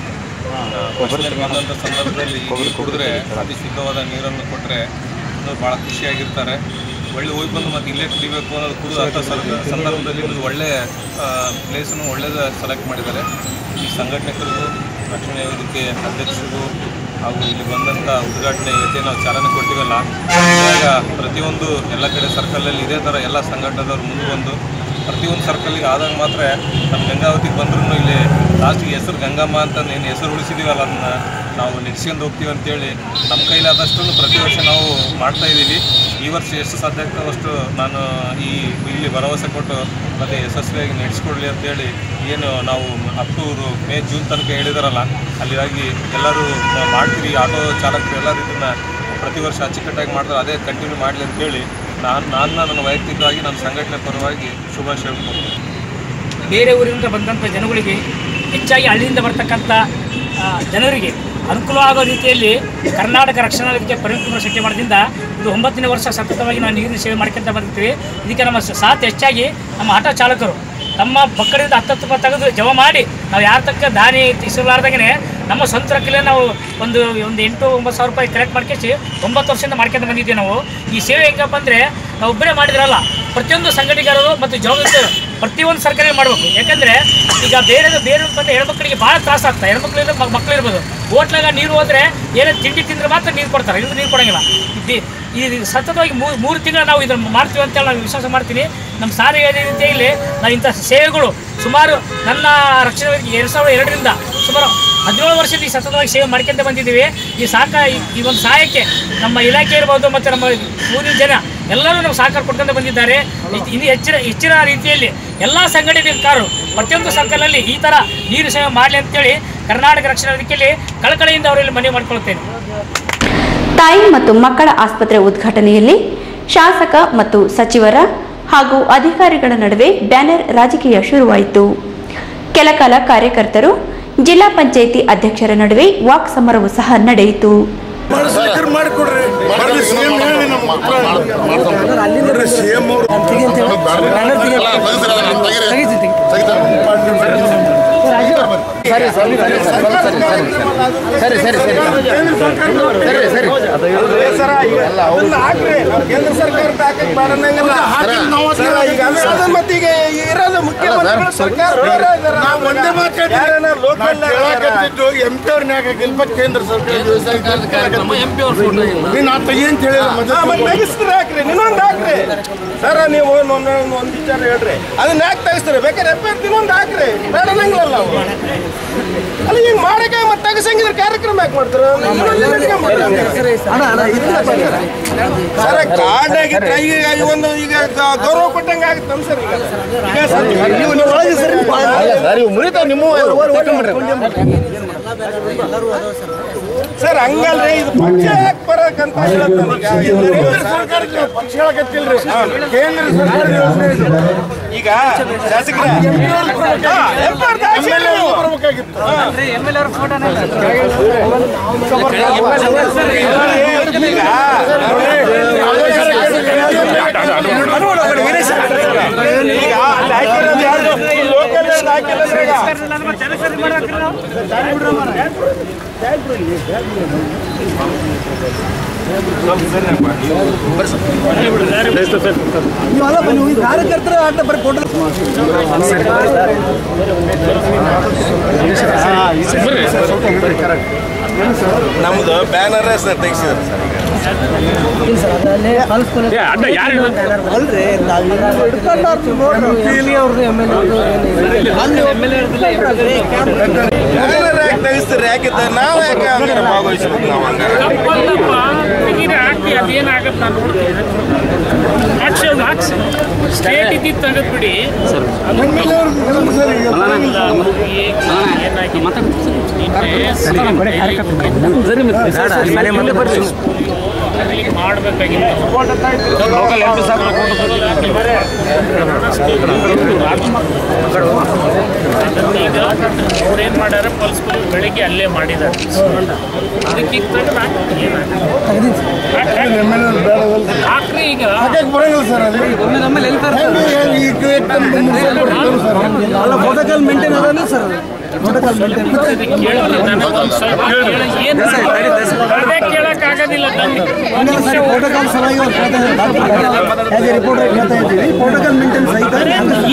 S18: ಬಂದಂಥ ಸಂದರ್ಭದಲ್ಲಿ ನೀರು ಕುಡಿದ್ರೆ ಅತಿ ಶುದ್ಧವಾದ ನೀರನ್ನು ಕೊಟ್ಟರೆ ಭಾಳ ಖುಷಿಯಾಗಿರ್ತಾರೆ. ಒಳ್ಳೆ ಹೋಗಿ ಬಂದು ಮತ್ತು ಇಲ್ಲೇ ಕುಡಿಬೇಕು ಅನ್ನೋದು ಕುಡಿದಂಥ ಸಂದರ್ಭದಲ್ಲಿ ಒಂದು ಒಳ್ಳೆಯ ಪ್ಲೇಸನ್ನು ಒಳ್ಳೆಯದು ಸೆಲೆಕ್ಟ್ ಮಾಡಿದ್ದಾರೆ. ಈ ಸಂಘಟನೆಗಳಿಗೂ ರಕ್ಷಣಾ ವೇದಿಕೆ ಅಧ್ಯಕ್ಷರಿಗೂ ಹಾಗೂ ಇಲ್ಲಿ ಬಂದಂಥ ಉದ್ಘಾಟನೆ ಇವತ್ತೇ ನಾವು ಚಾಲನೆ ಕೊಟ್ಟಿವಲ್ಲ, ಇವಾಗ ಪ್ರತಿಯೊಂದು ಎಲ್ಲ ಕಡೆ ಸರ್ಕಲಲ್ಲಿ ಇದೇ ಥರ ಎಲ್ಲ ಸಂಘಟನೆದವ್ರು ಮುಂದೆ ಬಂದು ಪ್ರತಿಯೊಂದು ಸರ್ಕಲಿಗೆ ಆದಾಗ ಮಾತ್ರ ನಮ್ಮ ಗಂಗಾವತಿಗೆ ಬಂದ್ರೂ ಇಲ್ಲಿ ಲಾಸ್ಟಿಗೆ ಹೆಸರು ಗಂಗಮ್ಮ ಅಂತ ಏನು ಹೆಸರು ಉಳಿಸಿದ್ದೀವಲ್ಲ ಅದನ್ನು ನಾವು ನೆನೆಸ್ಕೊಂಡು ಹೋಗ್ತೀವಿ ಅಂತೇಳಿ ನಮ್ಮ ಕೈಲಾದಷ್ಟು ಪ್ರತಿ ವರ್ಷ ನಾವು ಮಾಡ್ತಾಯಿದ್ದೀವಿ. ಈ ವರ್ಷ ಎಷ್ಟು ಸಾಧ್ಯ ಆಗ್ತದಷ್ಟು ನಾನು ಇಲ್ಲಿ ಭರವಸೆ ಕೊಟ್ಟು ಮತ್ತು ಯಶಸ್ವಿಯಾಗಿ ನಡೆಸ್ಕೊಡ್ಲಿ ಅಂತೇಳಿ ಏನು ನಾವು ಅಕ್ಟೋಬರ್, ಮೇ, ಜೂನ್ ತನಕ ಹೇಳಿದಾರಲ್ಲ, ಅಲ್ಲಿಗಾಗಿ ಎಲ್ಲರೂ ಮಾಡ್ತೀವಿ. ಆಟೋ ಚಾಲಕರು ಎಲ್ಲರೂ ಇದನ್ನು ಪ್ರತಿ ವರ್ಷ ಅಚ್ಚುಕಟ್ಟಾಗಿ ಮಾಡ್ತಾರೆ. ಅದೇ ಕಂಟಿನ್ಯೂ ಮಾಡಲಿ ಅಂತೇಳಿ ನನ್ನ ವೈಯಕ್ತಿಕವಾಗಿ ನನ್ನ ಸಂಘಟನೆ ಪರವಾಗಿ ಶುಭಾಶಯ ಹೇಳ್ತೀನಿ.
S19: ಬೇರೆ ಊರಿನಿಂದ ಬಂದಂಥ ಜನಗಳಿಗೆ, ಹೆಚ್ಚಾಗಿ ಹಳ್ಳಿಯಿಂದ ಬರ್ತಕ್ಕಂಥ ಜನರಿಗೆ ಅನುಕೂಲವಾಗೋ ರೀತಿಯಲ್ಲಿ ಕರ್ನಾಟಕ ರಕ್ಷಣಾ ವೇದಿಕೆ ಪ್ರವೀಣ್ ಕುಮಾರ್ ಶೆಟ್ಟಿ ಮಾಡೋದ್ರಿಂದ ಇದು 9ನೇ ವರ್ಷ ಸತತವಾಗಿ ನಾವು ನೀರಿನ ಸೇವೆ ಮಾಡ್ಕೊಂತ ಬಂದಿರ್ತೀವಿ. ಇದಕ್ಕೆ ನಮ್ಮ ಸಾಥ್ ಹೆಚ್ಚಾಗಿ ನಮ್ಮ ಆಟೋ ಚಾಲಕರು ತಮ್ಮ ಪಕ್ಕದಿಂದ 10 ರೂಪಾಯಿ ತೆಗೆದು ಜಮಾ ಮಾಡಿ ನಾವು ಯಾರ ತಕ್ಕ ದಾನಿ ಇಸಲಾರ್ದಂಗೆ ನಮ್ಮ ಸ್ವಂತ ರೊಕ್ಕಲೇ ನಾವು ಒಂದು 8-9 ಸಾವಿರ ರೂಪಾಯಿ ಕಲೆಕ್ಟ್ ಮಾಡ್ಕೇಸಿ 9 ವರ್ಷದಿಂದ ಮಾಡ್ಕೊಂಡು ಬಂದಿದ್ದೀವಿ. ನಾವು ಈ ಸೇವೆ ಹೆಂಗಪ್ಪ ಅಂದರೆ ನಾವು ಒಬ್ಬರೇ ಮಾಡಿದ್ರಲ್ಲ, ಪ್ರತಿಯೊಂದು ಸಂಘಟಕರು ಮತ್ತು ಜವಾಬ್ದಾರಿ ಪ್ರತಿಯೊಂದು ಸರ್ಕಾರ ಮಾಡಬೇಕು. ಯಾಕಂದರೆ ಈಗ ಬೇರೆ ಬಂದ ಹೆಣ್ಮಕ್ಳಿಗೆ ಭಾಳ ತ್ರಾಸ ಆಗ್ತದೆ. ಹೆಣ್ಮಕ್ಳಿಂದ ಮಕ್ಳು ಇರ್ಬೋದು, ಹೋಟ್ಲಾಗ ನೀರು ಹೋದರೆ ಏನೇ ತಿಂಡಿ ತಿಂದರೆ ಮಾತ್ರ ನೀರು ಕೊಡ್ತಾರೆ, ಇದು ನೀರು ಕೊಡೋಂಗಿಲ್ಲ. ಈ ಸತತವಾಗಿ 3 ತಿಂಗಳು ನಾವು ಇದನ್ನು ಮಾಡ್ತೀವಿ ಅಂತೇಳಿ ನಾನು ವಿಶ್ವಾಸ ಮಾಡ್ತೀನಿ. ನಮ್ಮ ಸಾರಿಗೆ ರೀತಿಯಲ್ಲಿ ನಾವು ಇಂಥ ಸೇವೆಗಳು ಸುಮಾರು ನನ್ನ ರಕ್ಷಣಾ ವೇದಿಕೆ 2002ರಿಂದ ಸುಮಾರು 17 ವರ್ಷದ ಈ ಸತತವಾಗಿ ಸೇವೆ ಮಾಡ್ಕೊಂತ ಬಂದಿದ್ದೀವಿ. ಈ ಒಂದು ಸಹಾಯಕ್ಕೆ ನಮ್ಮ ಇಲಾಖೆ ಇರ್ಬೋದು ಮತ್ತು ನಮ್ಮ ಊರಿನ ಜನ ಎಲ್ಲರೂ ನಾವು ಸಹಕಾರ ಕೊಡ್ಕೊಂಡು ಬಂದಿದ್ದಾರೆ. ಇನ್ನು ಹೆಚ್ಚಿನ ರೀತಿಯಲ್ಲಿ ಎಲ್ಲ ಸಂಘಟನೆಕಾರರು ಪ್ರತಿಯೊಂದು ಸರ್ಕಲಲ್ಲಿ ಈ ಥರ ನೀರು ಸೇವೆ ಮಾಡಲಿ ಅಂತೇಳಿ ಕರ್ನಾಟಕ ರಕ್ಷಣಾ ವೇದಿಕೆಯಲ್ಲಿ ಕಳಕಳಿಯಿಂದ ಅವರಲ್ಲಿ ಮನವಿ ಮಾಡಿಕೊಳ್ತೇನೆ.
S1: ತಾಯಿ ಮತ್ತು ಮಕ್ಕಳ ಆಸ್ಪತ್ರೆ ಉದ್ಘಾಟನೆಯಲ್ಲಿ ಶಾಸಕ ಮತ್ತು ಸಚಿವರ ಹಾಗೂ ಅಧಿಕಾರಿಗಳ ನಡುವೆ ಬ್ಯಾನರ್ ರಾಜಕೀಯ ಶುರುವಾಯಿತು. ಕೆಲಕಾಲ ಕಾರ್ಯಕರ್ತರು ಜಿಲ್ಲಾ ಪಂಚಾಯಿತಿ ಅಧ್ಯಕ್ಷರ ನಡುವೆ ವಾಕ್ ಸಮರವೂ ಸಹ ನಡೆಯಿತು.
S12: ಕೇಂದ್ರ ಸರ್ಕಾರದ ಮತ್ತಿಗೆ ಇರೋದು ಮುಖ್ಯಮಂತ್ರಿಗಳ ಸರ್ಕಾರ MP ಅವ್ರನ್ನ ಹಾಕಿಲ್ಪ ಕೇಂದ್ರ ಸರ್ಕಾರ ನೀನು ಆತ ಏನ್ ತೆಗಿಸ್ತಾರೆ ಹಾಕ್ರಿ, ಇನ್ನೊಂದು ಹಾಕ್ರಿ ಸರ. ನೀವು ಒಂದು ವಿಚಾರ ಹೇಳ್ರಿ, ಅದನ್ನ ಯಾಕೆ ತೆಗಿಸ್ತಾರೆ? ಬೇಕಾದ್ರೆ ಎಫ್ಐಆರ್ ಇನ್ನೊಂದು ಹಾಕ್ರಿ, ಬೇಡ ನಂಗಿಲ್ಲ ನಾವು ಅಲ್ಲಿ ಹಿಂಗ್ ಮಾಡಕ್ಕೆ ಮತ್ತೆ ತೆಗಿಸಂಗಿದ್ರೆ ಕಾರ್ಯಕ್ರಮ ಯಾಕೆ ಮಾಡ್ತಾರೆ? ಸರ ಕಾರ್ಡ್ ಆಗಿದ್ರೆ ಈಗ ಒಂದು ಈಗ ಗೌರವ ಕೊಟ್ಟಂಗೆ ಆಗುತ್ತೆ ನಮ್ಮ ಸರ್. ಹಂಗಲ್ರಿ, ಇದು ಪಕ್ಷ ಯಾಕೆ ಬರಕಂತ ಪಕ್ಷ ಹೇಳಕತ್ತಿಲ್ರಿ. ಕೇಂದ್ರ ಸರ್ಕಾರ ಈಗ ಶಾಸಕರ ಬರ್ಬೇಕಾಗಿತ್ತು. ಕಾರ್ಯಕರ್ತರ ಆಟ ಬರೀ ಫೋಟೋ ನಮ್ದು ಬ್ಯಾನರ್ ಸರ್ ತೆಗಿಸಿದ್ರು ತೆಗಿಸ್ತಾರೆ. ಯಾಕಿದ್ದ ನಾವು ಯಾಕೆ ಭಾಗವಹಿಸ್ಬೇಕು? ನಾವು
S19: ಅದೇನಾಗತ್ತೆ ನಾನು ಹಾಕ್ಸಿ ಸ್ಟೇಟ್ ಇದ್ದಿದ್ದು ತೆಗೆದ್ಬಿಡಿ. ಅವ್ರೇನ್ ಮಾಡ್ಯಾರ, ಪಲ್ಸ್ ಬೆಳಿಗ್ಗೆ ಅಲ್ಲೇ ಮಾಡಿದ್ದಾರೆ. ಅದಕ್ಕೆ ಹಾಕ್ರಿ. ಈಗ
S12: ಪ್ರೋಟೋಕಾಲ್ ಮೇಂಟೈನ್ ಅದಲ್ಲ ಸರ್.
S19: ಕೇಳಕ್ ಆಗೋದಿಲ್ಲ.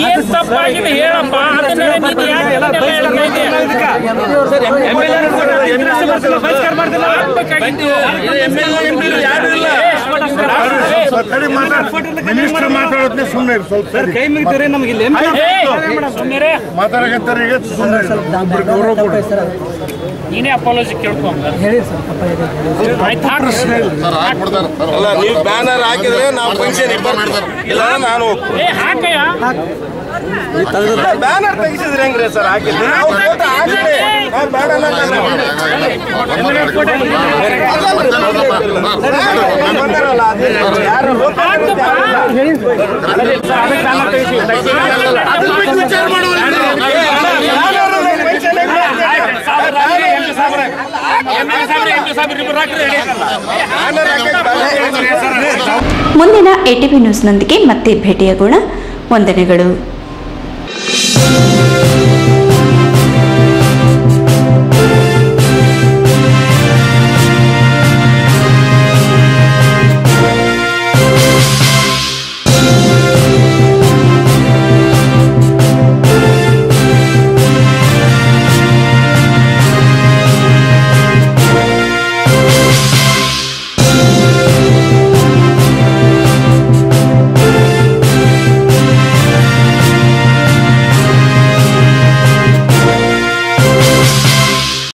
S19: ಏನ್ ತಪ್ಪಾಗಿದೆ ಹೇಳಪ್ಪ.
S12: ಮಿನಿಸ್ಟರ್ ಮಾತಾಡೋದ್ನೇ ಸುಮ್ಮನೆ ಸ್ವಲ್ಪ ಕೈ ಮುಗಿತಾರೆ. ನಮಗೆ ಮಾತಾಡಕತ್ತಾರೆ. ಈಗ ಗೌರವ ಕೊಡಿ.
S19: ನೀನೇ ಅಪಾಲಜಿ ಕೇಳ್ಕೊಂಡ ಹೇಳಿ ಸರ್.
S12: ಅಲ್ಲ, ನೀವು ಬ್ಯಾನರ್ ಹಾಕಿದ್ರೆ ನಾವು ಫಂಕ್ಷನ್ ಇಲ್ಲ. ನಾನು ಬ್ಯಾನರ್ ತೆಗಿಸಿದ್ರೆ ಹೆಂಗ್ರಿ ಸರ್? ಹಾಕಿದ್ರೆ
S1: ಮುಂದಿನ ATV ನ್ಯೂಸ್ನೊಂದಿಗೆ ಮತ್ತೆ ಭೇಟಿಯಾಗೋಣ. ವಂದನೆಗಳು.